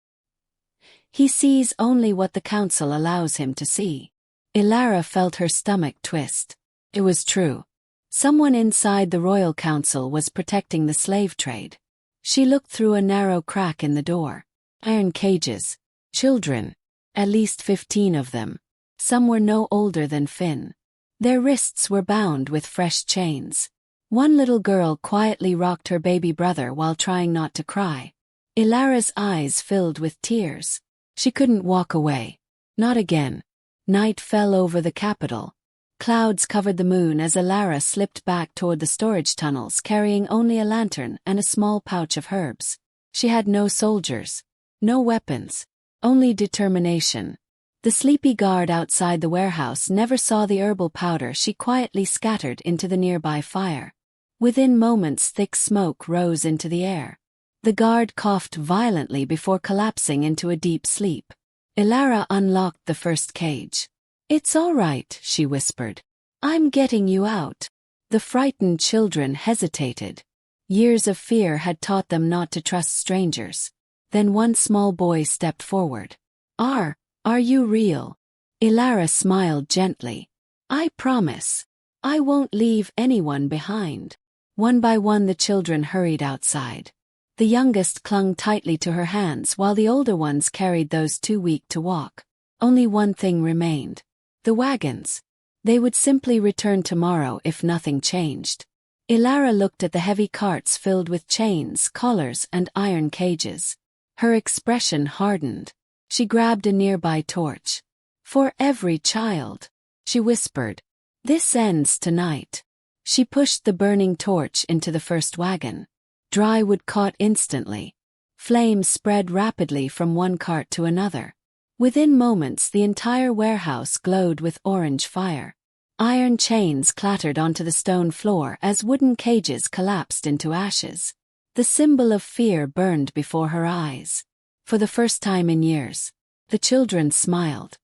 He sees only what the council allows him to see." Elara felt her stomach twist. It was true. Someone inside the royal council was protecting the slave trade. She looked through a narrow crack in the door. Iron cages. Children. At least 15 of them. Some were no older than Finn. Their wrists were bound with fresh chains. One little girl quietly rocked her baby brother while trying not to cry. Elara's eyes filled with tears. She couldn't walk away. Not again. Night fell over the capital. Clouds covered the moon as Elara slipped back toward the storage tunnels carrying only a lantern and a small pouch of herbs. She had no soldiers. No weapons. Only determination. The sleepy guard outside the warehouse never saw the herbal powder she quietly scattered into the nearby fire. Within moments thick smoke rose into the air. The guard coughed violently before collapsing into a deep sleep. Elara unlocked the first cage. "It's all right," she whispered. "I'm getting you out." The frightened children hesitated. Years of fear had taught them not to trust strangers. Then one small boy stepped forward. Are you real?" Elara smiled gently. "I promise. I won't leave anyone behind." One by one the children hurried outside. The youngest clung tightly to her hands while the older ones carried those too weak to walk. Only one thing remained. The wagons. They would simply return tomorrow if nothing changed. Elara looked at the heavy carts filled with chains, collars, and iron cages. Her expression hardened. She grabbed a nearby torch. "For every child," she whispered. "This ends tonight." She pushed the burning torch into the first wagon. Dry wood caught instantly. Flames spread rapidly from one cart to another. Within moments the entire warehouse glowed with orange fire. Iron chains clattered onto the stone floor as wooden cages collapsed into ashes. The symbol of fear burned before her eyes. For the first time in years, the children smiled.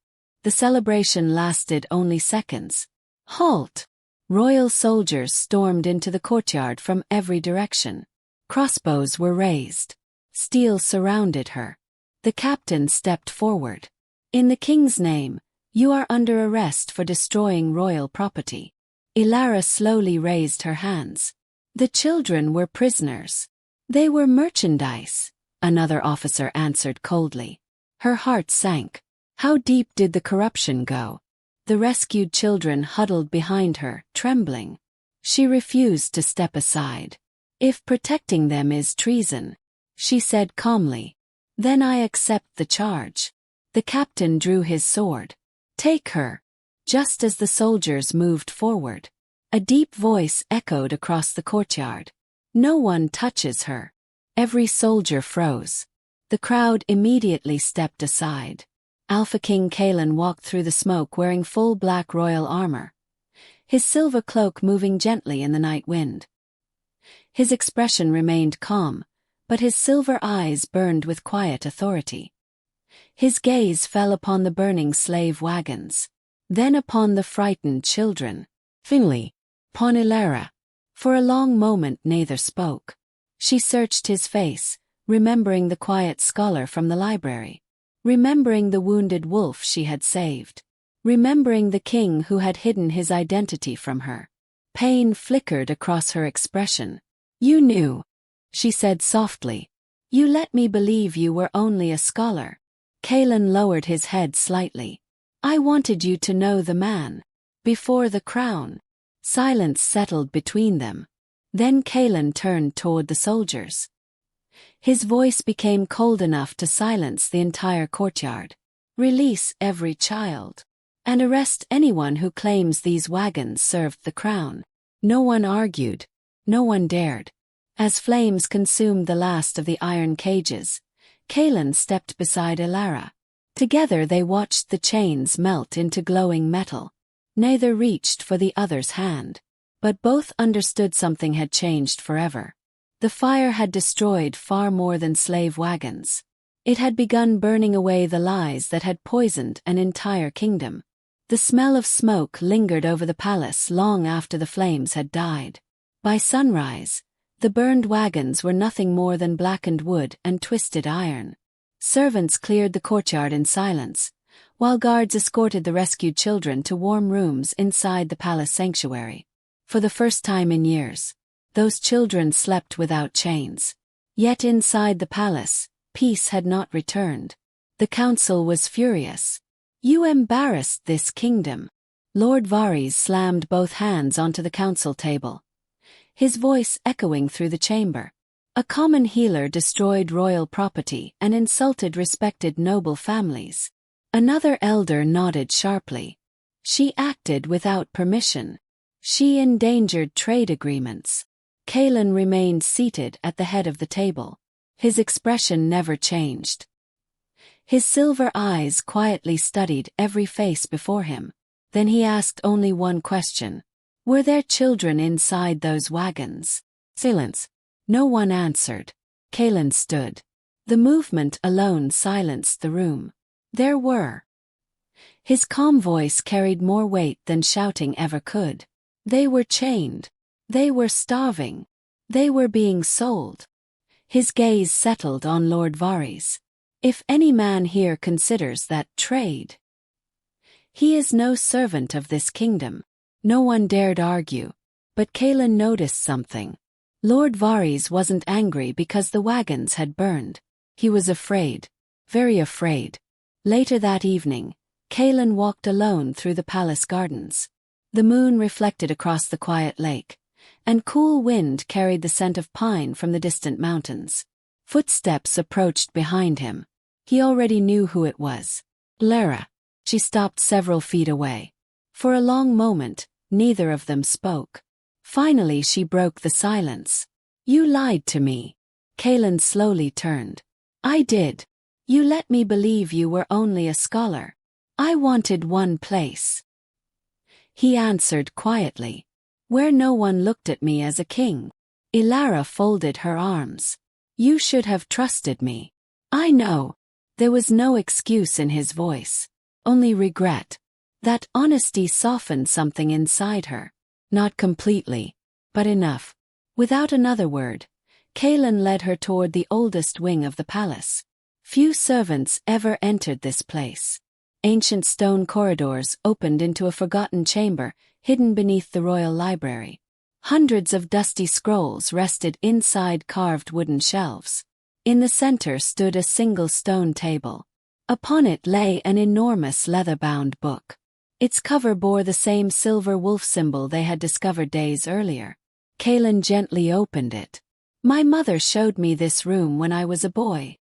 The celebration lasted only seconds. Halt! Royal soldiers stormed into the courtyard from every direction. Crossbows were raised. Steel surrounded her. The captain stepped forward. In the king's name, you are under arrest for destroying royal property. Elara slowly raised her hands. The children were prisoners. They were merchandise, another officer answered coldly. Her heart sank. How deep did the corruption go? The rescued children huddled behind her, trembling. She refused to step aside. If protecting them is treason, she said calmly, then I accept the charge. The captain drew his sword. Take her. Just as the soldiers moved forward, a deep voice echoed across the courtyard. No one touches her. Every soldier froze. The crowd immediately stepped aside. Alpha King Kaelin walked through the smoke wearing full black royal armor, his silver cloak moving gently in the night wind. His expression remained calm, but his silver eyes burned with quiet authority. His gaze fell upon the burning slave wagons, then upon the frightened children, finally, upon Elara. For a long moment neither spoke. She searched his face, remembering the quiet scholar from the library, remembering the wounded wolf she had saved, remembering the king who had hidden his identity from her. Pain flickered across her expression. You knew, she said softly. You let me believe you were only a scholar. Kaelin lowered his head slightly. I wanted you to know the man. Before the crown. Silence settled between them. Then Kaelin turned toward the soldiers. His voice became cold enough to silence the entire courtyard. Release every child. And arrest anyone who claims these wagons served the crown. No one argued. No one dared. As flames consumed the last of the iron cages, Kaelin stepped beside Elara. Together they watched the chains melt into glowing metal. Neither reached for the other's hand, but both understood something had changed forever. The fire had destroyed far more than slave wagons. It had begun burning away the lies that had poisoned an entire kingdom. The smell of smoke lingered over the palace long after the flames had died. By sunrise, the burned wagons were nothing more than blackened wood and twisted iron. Servants cleared the courtyard in silence, while guards escorted the rescued children to warm rooms inside the palace sanctuary. For the first time in years, those children slept without chains. Yet inside the palace, peace had not returned. The council was furious. You embarrassed this kingdom. Lord Varys slammed both hands onto the council table, his voice echoing through the chamber. A common healer destroyed royal property and insulted respected noble families. Another elder nodded sharply. She acted without permission. She endangered trade agreements. Kaelin remained seated at the head of the table. His expression never changed. His silver eyes quietly studied every face before him. Then he asked only one question. Were there children inside those wagons? Silence. No one answered. Kaelin stood. The movement alone silenced the room. There were. His calm voice carried more weight than shouting ever could. They were chained. They were starving. They were being sold. His gaze settled on Lord Varys. If any man here considers that trade, he is no servant of this kingdom. No one dared argue. But Kaelin noticed something. Lord Varys wasn't angry because the wagons had burned. He was afraid. Very afraid. Later that evening, Kaelin walked alone through the palace gardens. The moon reflected across the quiet lake, and cool wind carried the scent of pine from the distant mountains. Footsteps approached behind him. He already knew who it was. Elara. She stopped several feet away. For a long moment, neither of them spoke. Finally she broke the silence. You lied to me. Kaelin slowly turned. I did. You let me believe you were only a scholar. I wanted one place. He answered quietly. Where no one looked at me as a king. Elara folded her arms. You should have trusted me. I know. There was no excuse in his voice. Only regret. That honesty softened something inside her. Not completely, but enough. Without another word, Kaelin led her toward the oldest wing of the palace. Few servants ever entered this place. Ancient stone corridors opened into a forgotten chamber, hidden beneath the royal library. Hundreds of dusty scrolls rested inside carved wooden shelves. In the center stood a single stone table. Upon it lay an enormous leather-bound book. Its cover bore the same silver wolf symbol they had discovered days earlier. Kaelin gently opened it. My mother showed me this room when I was a boy.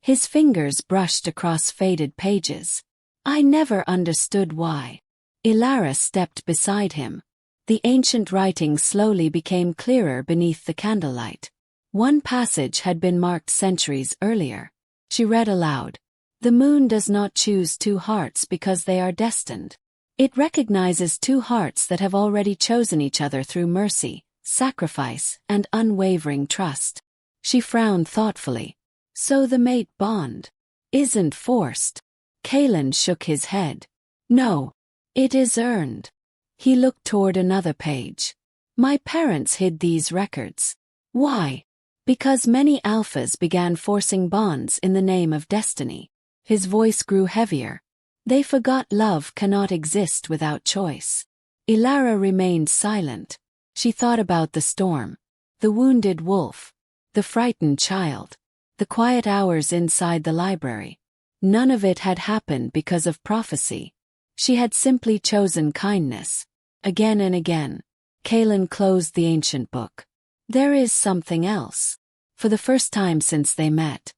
His fingers brushed across faded pages. I never understood why. Elara stepped beside him. The ancient writing slowly became clearer beneath the candlelight. One passage had been marked centuries earlier. She read aloud. The moon does not choose two hearts because they are destined. It recognizes two hearts that have already chosen each other through mercy, sacrifice, and unwavering trust. She frowned thoughtfully. So the mate bond isn't forced. Kaelin shook his head. No, it is earned. He looked toward another page. My parents hid these records. Why? Because many alphas began forcing bonds in the name of destiny. His voice grew heavier. They forgot love cannot exist without choice. Elara remained silent. She thought about the storm, the wounded wolf, the frightened child, the quiet hours inside the library. None of it had happened because of prophecy. She had simply chosen kindness. Again and again, Kaelin closed the ancient book. There is something else. For the first time since they met,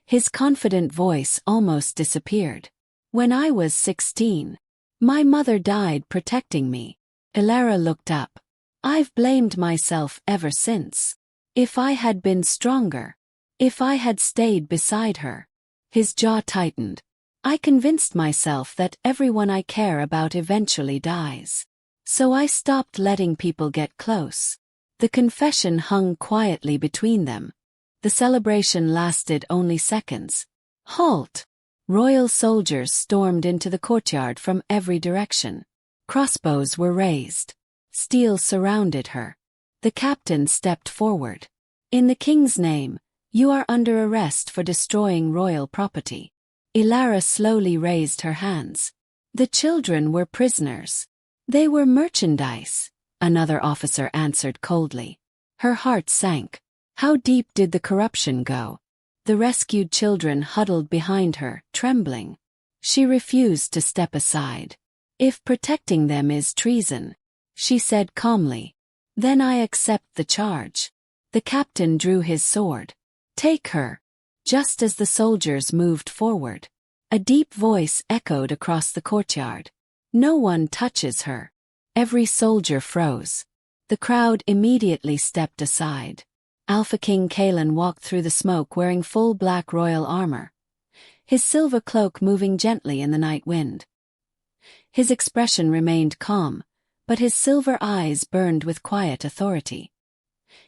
his confident voice almost disappeared. When I was 16, my mother died protecting me. Elara looked up. I've blamed myself ever since. If I had been stronger, if I had stayed beside her. His jaw tightened. I convinced myself that everyone I care about eventually dies. So I stopped letting people get close. The confession hung quietly between them. The celebration lasted only seconds. Halt! Royal soldiers stormed into the courtyard from every direction. Crossbows were raised. Steel surrounded her. The captain stepped forward. In the king's name, you are under arrest for destroying royal property. Elara slowly raised her hands. The children were prisoners. They were merchandise, another officer answered coldly. Her heart sank. How deep did the corruption go? The rescued children huddled behind her, trembling. She refused to step aside. If protecting them is treason, she said calmly, then I accept the charge. The captain drew his sword. Take her. Just as the soldiers moved forward, a deep voice echoed across the courtyard. No one touches her. Every soldier froze. The crowd immediately stepped aside. Alpha King Kaelin walked through the smoke wearing full black royal armor, his silver cloak moving gently in the night wind. His expression remained calm, but his silver eyes burned with quiet authority.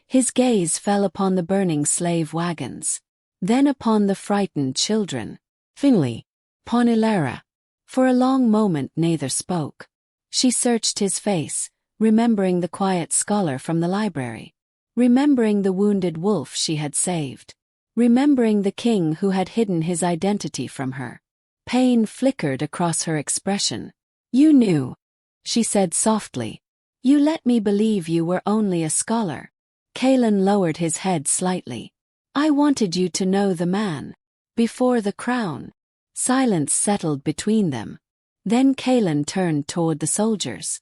His gaze fell upon the burning slave wagons, then upon the frightened children, finally, upon Elara. For a long moment neither spoke. She searched his face, remembering the quiet scholar from the library. Remembering the wounded wolf she had saved. Remembering the king who had hidden his identity from her. Pain flickered across her expression. You knew, she said softly. You let me believe you were only a scholar. Kaelin lowered his head slightly. I wanted you to know the man. Before the crown. Silence settled between them. Then Kaelin turned toward the soldiers.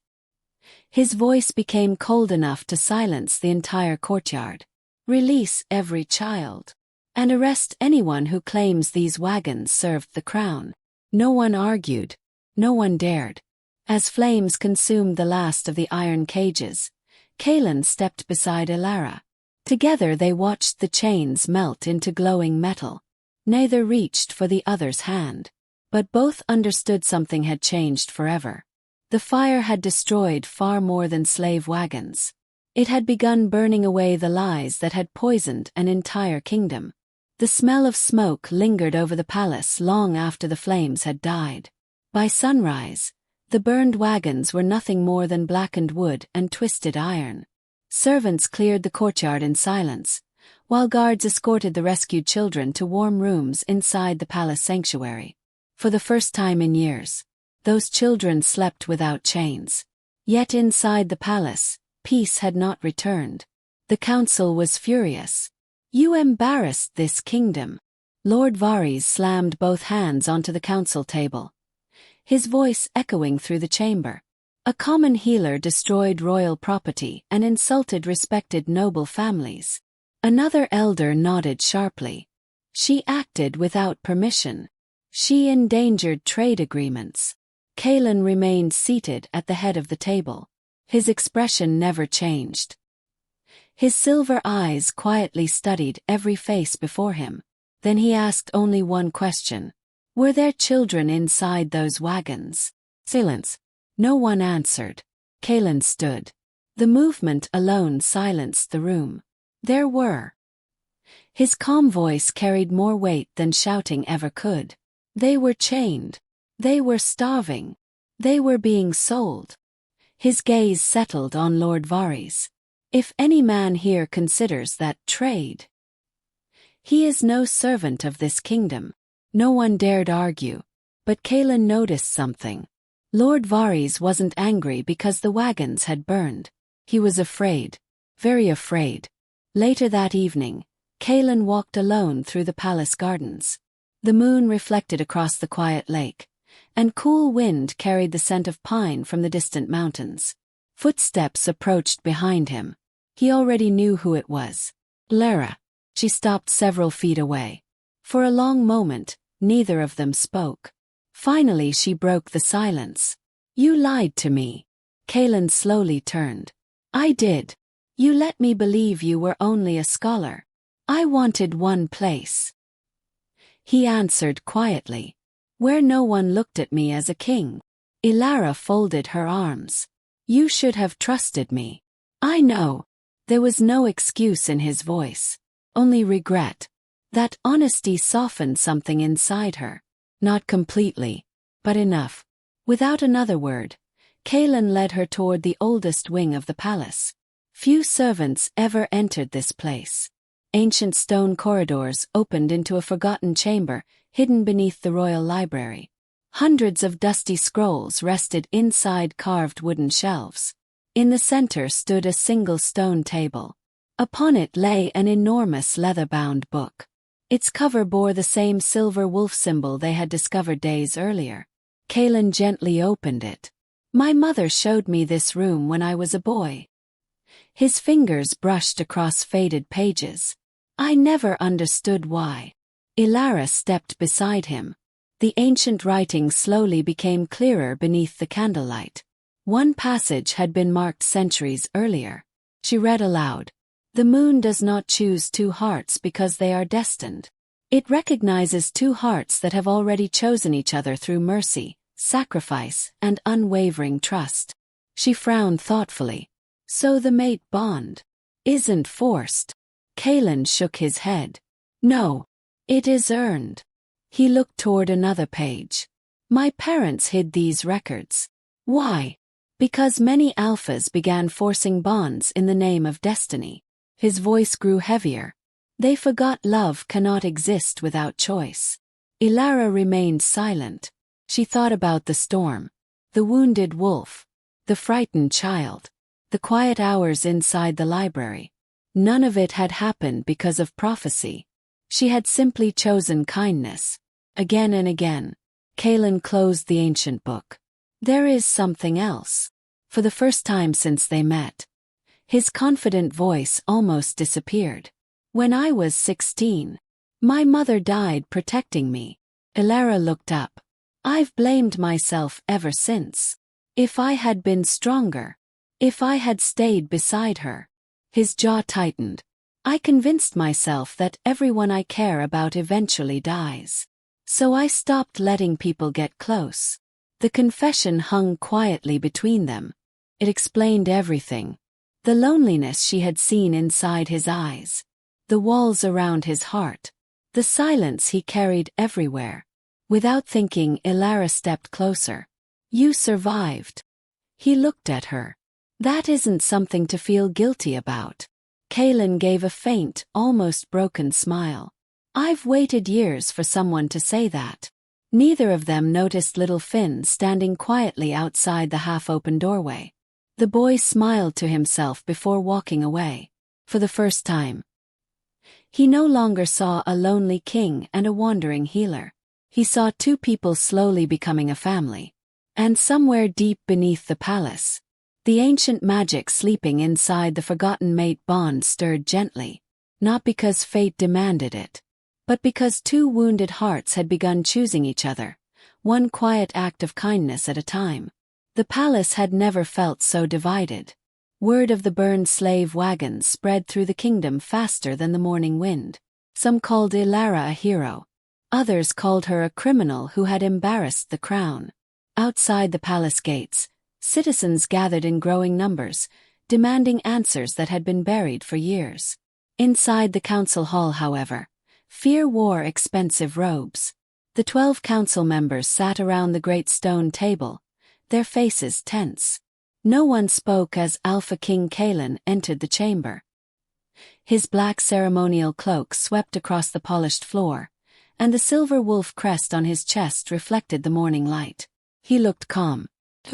His voice became cold enough to silence the entire courtyard. Release every child. And arrest anyone who claims these wagons served the crown. No one argued. No one dared. As flames consumed the last of the iron cages, Kaelin stepped beside Elara. Together they watched the chains melt into glowing metal. Neither reached for the other's hand. But both understood something had changed forever. The The fire had destroyed far more than slave wagons. It had begun burning away the lies that had poisoned an entire kingdom. The smell of smoke lingered over the palace long after the flames had died. By sunrise, the burned wagons were nothing more than blackened wood and twisted iron. Servants cleared the courtyard in silence, while guards escorted the rescued children to warm rooms inside the palace sanctuary. For the first time in years, those children slept without chains. Yet inside the palace, peace had not returned. The council was furious. "You embarrassed this kingdom." Lord Varys slammed both hands onto the council table, his voice echoing through the chamber. A common healer destroyed royal property and insulted respected noble families. Another elder nodded sharply. She acted without permission. She endangered trade agreements. Kaelin remained seated at the head of the table. His expression never changed. His silver eyes quietly studied every face before him. Then he asked only one question. Were there children inside those wagons? Silence. No one answered. Kaelin stood. The movement alone silenced the room. There were. His calm voice carried more weight than shouting ever could. They were chained. They were starving. They were being sold. His gaze settled on Lord Varys. If any man here considers that trade, he is no servant of this kingdom. No one dared argue. But Kaelin noticed something. Lord Varys wasn't angry because the wagons had burned. He was afraid. Very afraid. Later that evening, Kaelin walked alone through the palace gardens. The moon reflected across the quiet lake, and cool wind carried the scent of pine from the distant mountains. Footsteps approached behind him. He already knew who it was. Elara. She stopped several feet away. For a long moment, neither of them spoke. Finally she broke the silence. "You lied to me." Kaelin slowly turned. "I did. You let me believe you were only a scholar. I wanted one place." He answered quietly. "Where no one looked at me as a king." Elara folded her arms. "You should have trusted me." "I know." There was no excuse in his voice. Only regret. That honesty softened something inside her. Not completely, but enough. Without another word, Kaelin led her toward the oldest wing of the palace. Few servants ever entered this place. Ancient stone corridors opened into a forgotten chamber, hidden beneath the royal library. Hundreds of dusty scrolls rested inside carved wooden shelves. In the center stood a single stone table. Upon it lay an enormous leather-bound book. Its cover bore the same silver wolf symbol they had discovered days earlier. Kaelin gently opened it. "My mother showed me this room when I was a boy." His fingers brushed across faded pages. "I never understood why." Elara stepped beside him. The ancient writing slowly became clearer beneath the candlelight. One passage had been marked centuries earlier. She read aloud. "The moon does not choose two hearts because they are destined. It recognizes two hearts that have already chosen each other through mercy, sacrifice, and unwavering trust." She frowned thoughtfully. "So the mate bond isn't forced?" Kaelin shook his head. "No. It is earned." He looked toward another page. "My parents hid these records." "Why?" "Because many alphas began forcing bonds in the name of destiny." His voice grew heavier. "They forgot love cannot exist without choice." Elara remained silent. She thought about the storm, the wounded wolf, the frightened child, the quiet hours inside the library. None of it had happened because of prophecy. She had simply chosen kindness. Again and again, Kaelin closed the ancient book. "There is something else." For the first time since they met, his confident voice almost disappeared. "When I was 16, my mother died protecting me." Elara looked up. "I've blamed myself ever since. If I had been stronger, if I had stayed beside her." His jaw tightened. "I convinced myself that everyone I care about eventually dies. So I stopped letting people get close." The confession hung quietly between them. It explained everything. The loneliness she had seen inside his eyes. The walls around his heart. The silence he carried everywhere. Without thinking, Elara stepped closer. "You survived." He looked at her. "That isn't something to feel guilty about." Kaelin gave a faint, almost broken smile. "I've waited years for someone to say that." Neither of them noticed little Finn standing quietly outside the half-open doorway. The boy smiled to himself before walking away. For the first time, he no longer saw a lonely king and a wandering healer. He saw two people slowly becoming a family. And somewhere deep beneath the palace, the ancient magic sleeping inside the forgotten mate bond stirred gently, not because fate demanded it, but because two wounded hearts had begun choosing each other, one quiet act of kindness at a time. The palace had never felt so divided. Word of the burned slave wagons spread through the kingdom faster than the morning wind. Some called Elara a hero. Others called her a criminal who had embarrassed the crown. Outside the palace gates, citizens gathered in growing numbers, demanding answers that had been buried for years. Inside the council hall, however, fear wore expensive robes. The 12 council members sat around the great stone table, their faces tense. No one spoke as Alpha King Kaelin entered the chamber. His black ceremonial cloak swept across the polished floor, and the silver wolf crest on his chest reflected the morning light. He looked calm.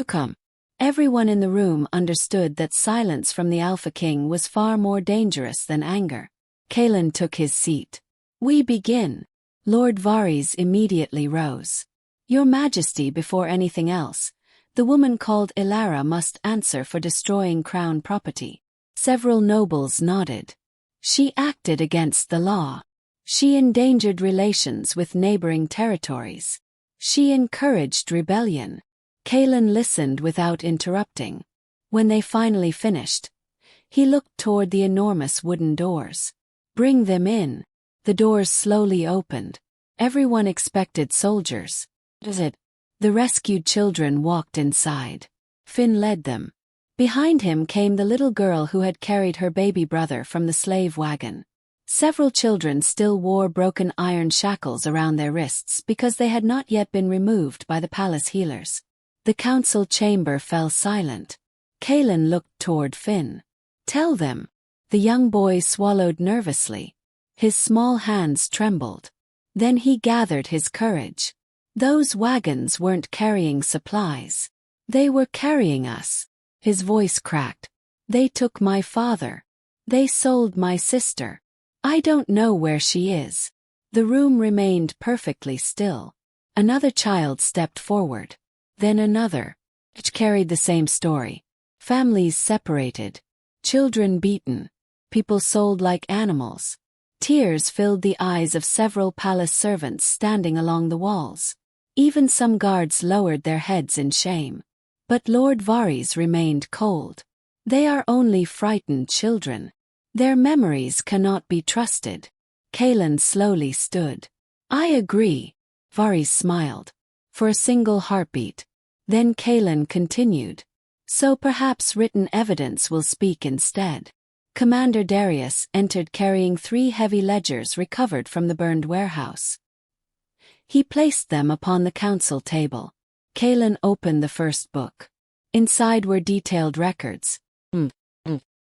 Calm. Everyone in the room understood that silence from the Alpha King was far more dangerous than anger. Kaelin took his seat. "We begin." Lord Varys immediately rose. "Your Majesty, before anything else, the woman called Elara must answer for destroying crown property." Several nobles nodded. "She acted against the law. She endangered relations with neighboring territories. She encouraged rebellion." Kaelin listened without interrupting. When they finally finished, he looked toward the enormous wooden doors. "Bring them in." The doors slowly opened. Everyone expected soldiers. Does it? The rescued children walked inside. Finn led them. Behind him came the little girl who had carried her baby brother from the slave wagon. Several children still wore broken iron shackles around their wrists because they had not yet been removed by the palace healers. The council chamber fell silent. Kaelin looked toward Finn. "Tell them." The young boy swallowed nervously. His small hands trembled. Then he gathered his courage. "Those wagons weren't carrying supplies. They were carrying us." His voice cracked. "They took my father. They sold my sister. I don't know where she is." The room remained perfectly still. Another child stepped forward. Then another. Each carried the same story. Families separated. Children beaten. People sold like animals. Tears filled the eyes of several palace servants standing along the walls. Even some guards lowered their heads in shame. But Lord Varys remained cold. "They are only frightened children. Their memories cannot be trusted." Kaelin slowly stood. "I agree." Varys smiled. For a single heartbeat. Then Kaelin continued. "So perhaps written evidence will speak instead." Commander Darius entered carrying 3 heavy ledgers recovered from the burned warehouse. He placed them upon the council table. Kaelin opened the first book. Inside were detailed records.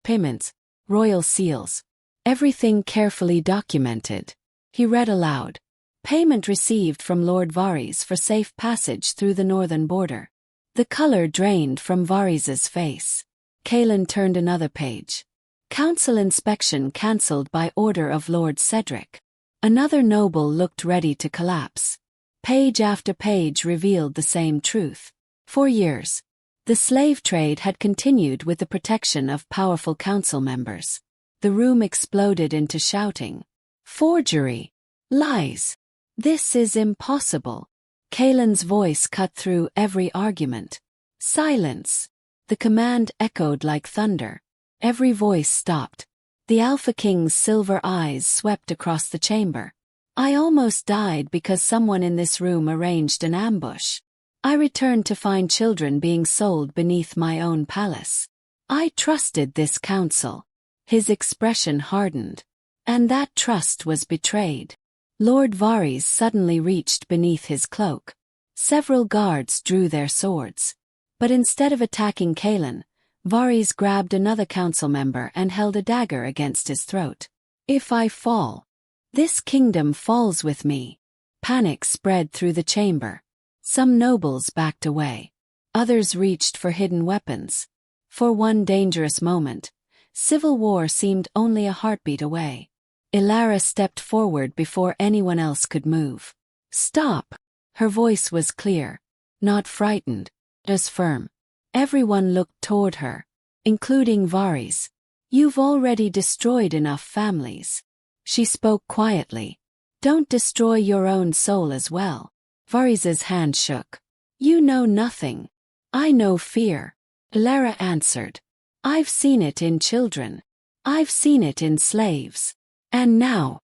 Payments. Royal seals. Everything carefully documented. He read aloud. "Payment received from Lord Varys for safe passage through the northern border." The color drained from Varys's face. Kaelin turned another page. "Council inspection cancelled by order of Lord Cedric." Another noble looked ready to collapse. Page after page revealed the same truth. For years, the slave trade had continued with the protection of powerful council members. The room exploded into shouting. "Forgery! Lies! This is impossible." Kaelin's voice cut through every argument. "Silence!" The command echoed like thunder. Every voice stopped. The Alpha King's silver eyes swept across the chamber. "I almost died because someone in this room arranged an ambush. I returned to find children being sold beneath my own palace. I trusted this council. His expression hardened. And that trust was betrayed. Lord Varys suddenly reached beneath his cloak. Several guards drew their swords. But instead of attacking Kaelin, Varys grabbed another council member and held a dagger against his throat. If I fall, this kingdom falls with me. Panic spread through the chamber. Some nobles backed away. Others reached for hidden weapons. For one dangerous moment, civil war seemed only a heartbeat away. Elara stepped forward before anyone else could move. Stop! Her voice was clear, not frightened, just firm. Everyone looked toward her, including Varys. You've already destroyed enough families. She spoke quietly. Don't destroy your own soul as well. Varys's hand shook. You know nothing. I know fear. Elara answered. I've seen it in children. I've seen it in slaves. And now,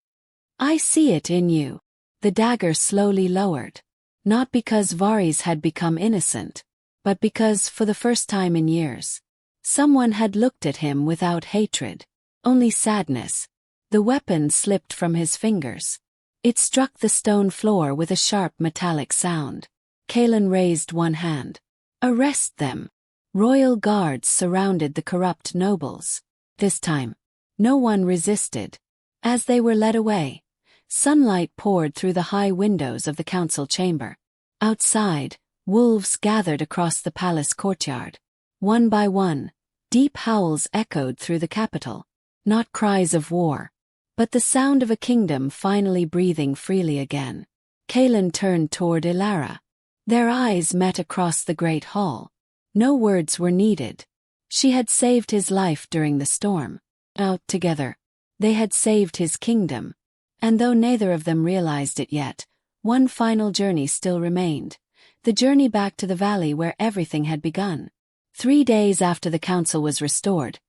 I see it in you. The dagger slowly lowered. Not because Varys had become innocent, but because, for the first time in years, someone had looked at him without hatred, only sadness. The weapon slipped from his fingers. It struck the stone floor with a sharp metallic sound. Kaelin raised one hand. Arrest them. Royal guards surrounded the corrupt nobles. This time, no one resisted. As they were led away, sunlight poured through the high windows of the council chamber. Outside, wolves gathered across the palace courtyard. One by one, deep howls echoed through the capital. Not cries of war, but the sound of a kingdom finally breathing freely again. Kaelin turned toward Elara. Their eyes met across the great hall. No words were needed. She had saved his life during the storm. Out together, they had saved his kingdom. And though neither of them realized it yet, one final journey still remained. The journey back to the valley where everything had begun. 3 days after the council was restored,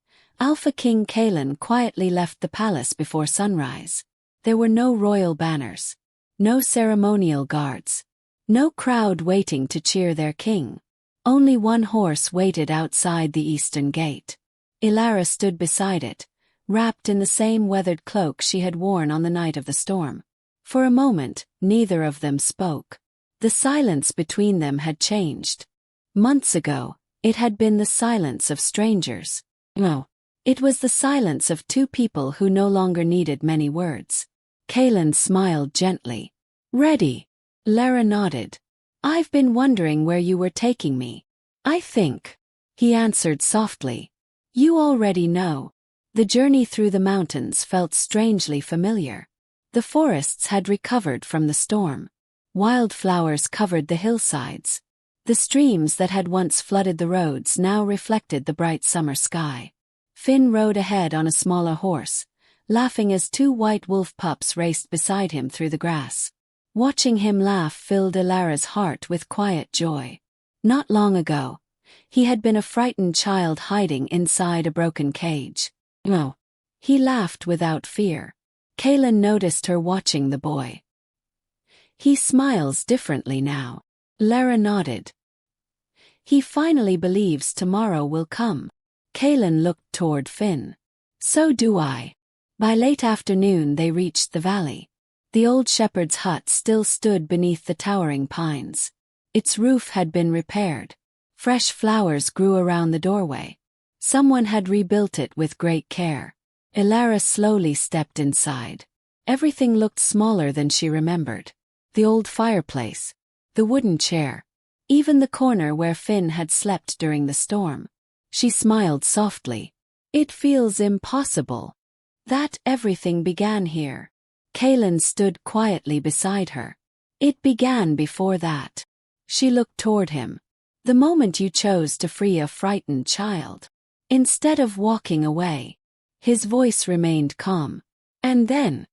Alpha King Kaelin quietly left the palace before sunrise. There were no royal banners, no ceremonial guards, no crowd waiting to cheer their king. Only one horse waited outside the eastern gate. Elara stood beside it, wrapped in the same weathered cloak she had worn on the night of the storm. For a moment, neither of them spoke. The silence between them had changed. Months ago, it had been the silence of strangers. No, it was the silence of two people who no longer needed many words. Kaelin smiled gently. Ready? Elara nodded. I've been wondering where you were taking me. I think, he answered softly. You already know. The journey through the mountains felt strangely familiar. The forests had recovered from the storm. Wildflowers covered the hillsides. The streams that had once flooded the roads now reflected the bright summer sky. Finn rode ahead on a smaller horse, laughing as 2 white wolf pups raced beside him through the grass. Watching him laugh filled Elara's heart with quiet joy. Not long ago, he had been a frightened child hiding inside a broken cage. No. He laughed without fear. Kaelin noticed her watching the boy. He smiles differently now. Elara nodded. He finally believes tomorrow will come. Kaelin looked toward Finn. So do I. By late afternoon they reached the valley. The old shepherd's hut still stood beneath the towering pines. Its roof had been repaired. Fresh flowers grew around the doorway. Someone had rebuilt it with great care. Elara slowly stepped inside. Everything looked smaller than she remembered. The old fireplace, the wooden chair, even the corner where Finn had slept during the storm. She smiled softly. It feels impossible. That everything began here. Kaelin stood quietly beside her. It began before that. She looked toward him. The moment you chose to free a frightened child. Instead of walking away. His voice remained calm. And then,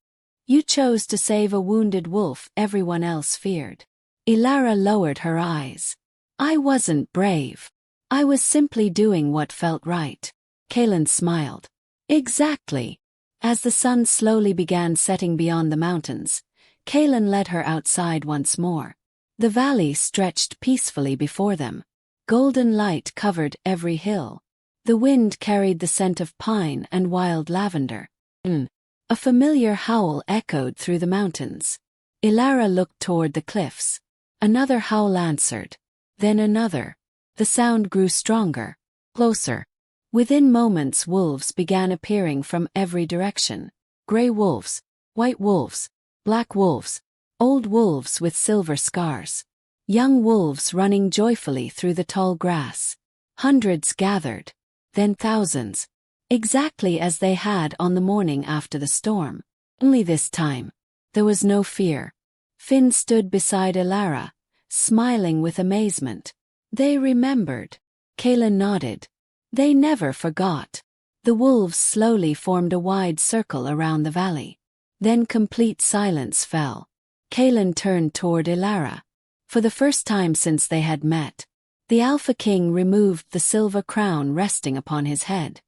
you chose to save a wounded wolf everyone else feared. Elara lowered her eyes. I wasn't brave. I was simply doing what felt right. Kaelin smiled. Exactly. As the sun slowly began setting beyond the mountains, Kaelin led her outside once more. The valley stretched peacefully before them. Golden light covered every hill. The wind carried the scent of pine and wild lavender. A familiar howl echoed through the mountains. Elara looked toward the cliffs. Another howl answered. Then another. The sound grew stronger, closer. Within moments wolves began appearing from every direction. Gray wolves, white wolves, black wolves, old wolves with silver scars. Young wolves running joyfully through the tall grass. Hundreds gathered, then thousands, exactly as they had on the morning after the storm. Only this time, there was no fear. Finn stood beside Elara, smiling with amazement. They remembered. Kaelin nodded. They never forgot. The wolves slowly formed a wide circle around the valley. Then complete silence fell. Kaelin turned toward Elara. For the first time since they had met, the Alpha King removed the silver crown resting upon his head.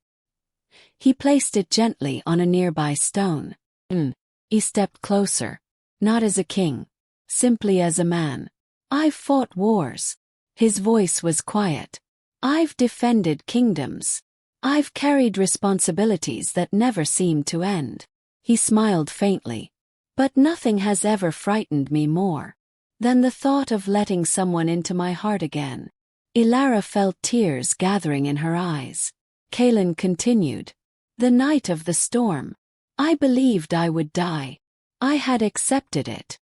He placed it gently on a nearby stone. He stepped closer, not as a king, simply as a man. I've fought wars. His voice was quiet. I've defended kingdoms. I've carried responsibilities that never seemed to end. He smiled faintly. But nothing has ever frightened me more than the thought of letting someone into my heart again. Elara felt tears gathering in her eyes. Kaelin continued. The night of the storm. I believed I would die. I had accepted it.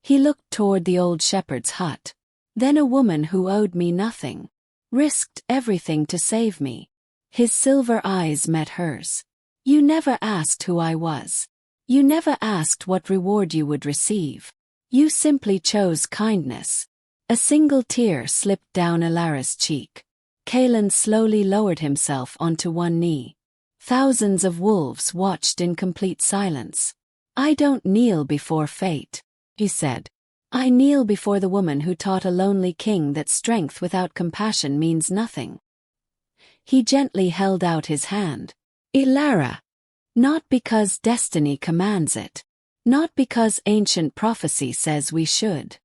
He looked toward the old shepherd's hut. Then a woman who owed me nothing, risked everything to save me. His silver eyes met hers. You never asked who I was. You never asked what reward you would receive. You simply chose kindness. A single tear slipped down Elara's cheek. Kaelin slowly lowered himself onto one knee. Thousands of wolves watched in complete silence. I don't kneel before fate, he said. I kneel before the woman who taught a lonely king that strength without compassion means nothing. He gently held out his hand. Elara. Not because destiny commands it. Not because ancient prophecy says we should.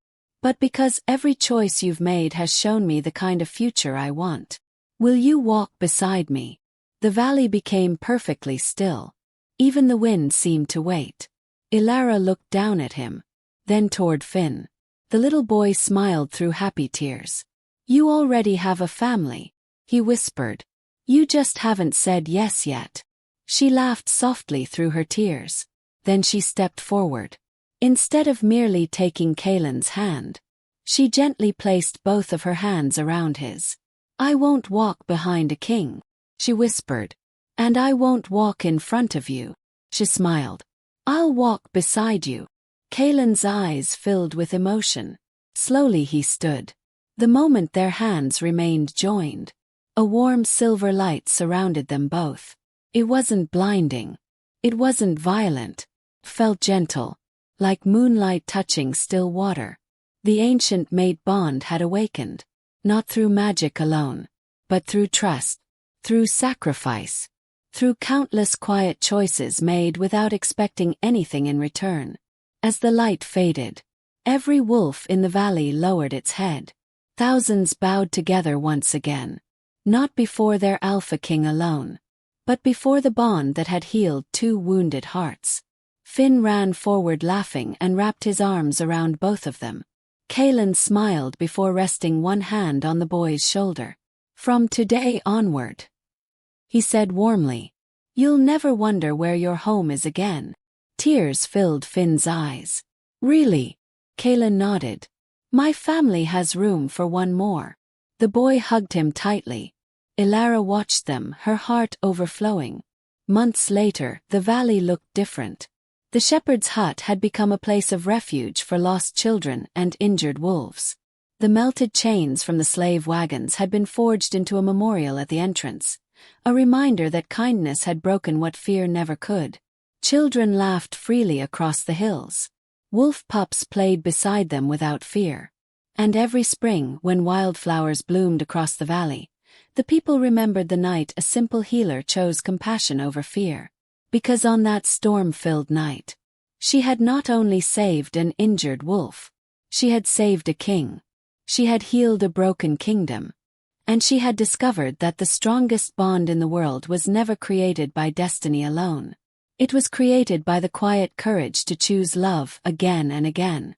But because every choice you've made has shown me the kind of future I want. Will you walk beside me? The valley became perfectly still. Even the wind seemed to wait. Elara looked down at him, then toward Finn. The little boy smiled through happy tears. You already have a family, he whispered. You just haven't said yes yet. She laughed softly through her tears. Then she stepped forward. Instead of merely taking Kaelin's hand, she gently placed both of her hands around his. I won't walk behind a king, she whispered. And I won't walk in front of you, she smiled. I'll walk beside you. Kaelin's eyes filled with emotion. Slowly he stood. The moment their hands remained joined, a warm silver light surrounded them both. It wasn't blinding. It wasn't violent. Felt gentle, like moonlight touching still water. The ancient mate bond had awakened, not through magic alone, but through trust, through sacrifice, through countless quiet choices made without expecting anything in return. As the light faded, every wolf in the valley lowered its head. Thousands bowed together once again, not before their Alpha King alone, but before the bond that had healed two wounded hearts. Finn ran forward laughing and wrapped his arms around both of them. Kaelin smiled before resting one hand on the boy's shoulder. From today onward, he said warmly, you'll never wonder where your home is again. Tears filled Finn's eyes. Really? Kaelin nodded. My family has room for one more. The boy hugged him tightly. Elara watched them, her heart overflowing. Months later, the valley looked different. The shepherd's hut had become a place of refuge for lost children and injured wolves. The melted chains from the slave wagons had been forged into a memorial at the entrance, a reminder that kindness had broken what fear never could. Children laughed freely across the hills. Wolf pups played beside them without fear. And every spring, when wildflowers bloomed across the valley, the people remembered the night a simple healer chose compassion over fear. Because on that storm-filled night, she had not only saved an injured wolf, She had saved a king. She had healed a broken kingdom. And she had discovered that the strongest bond in the world was never created by destiny alone. It was created by the quiet courage to choose love again and again.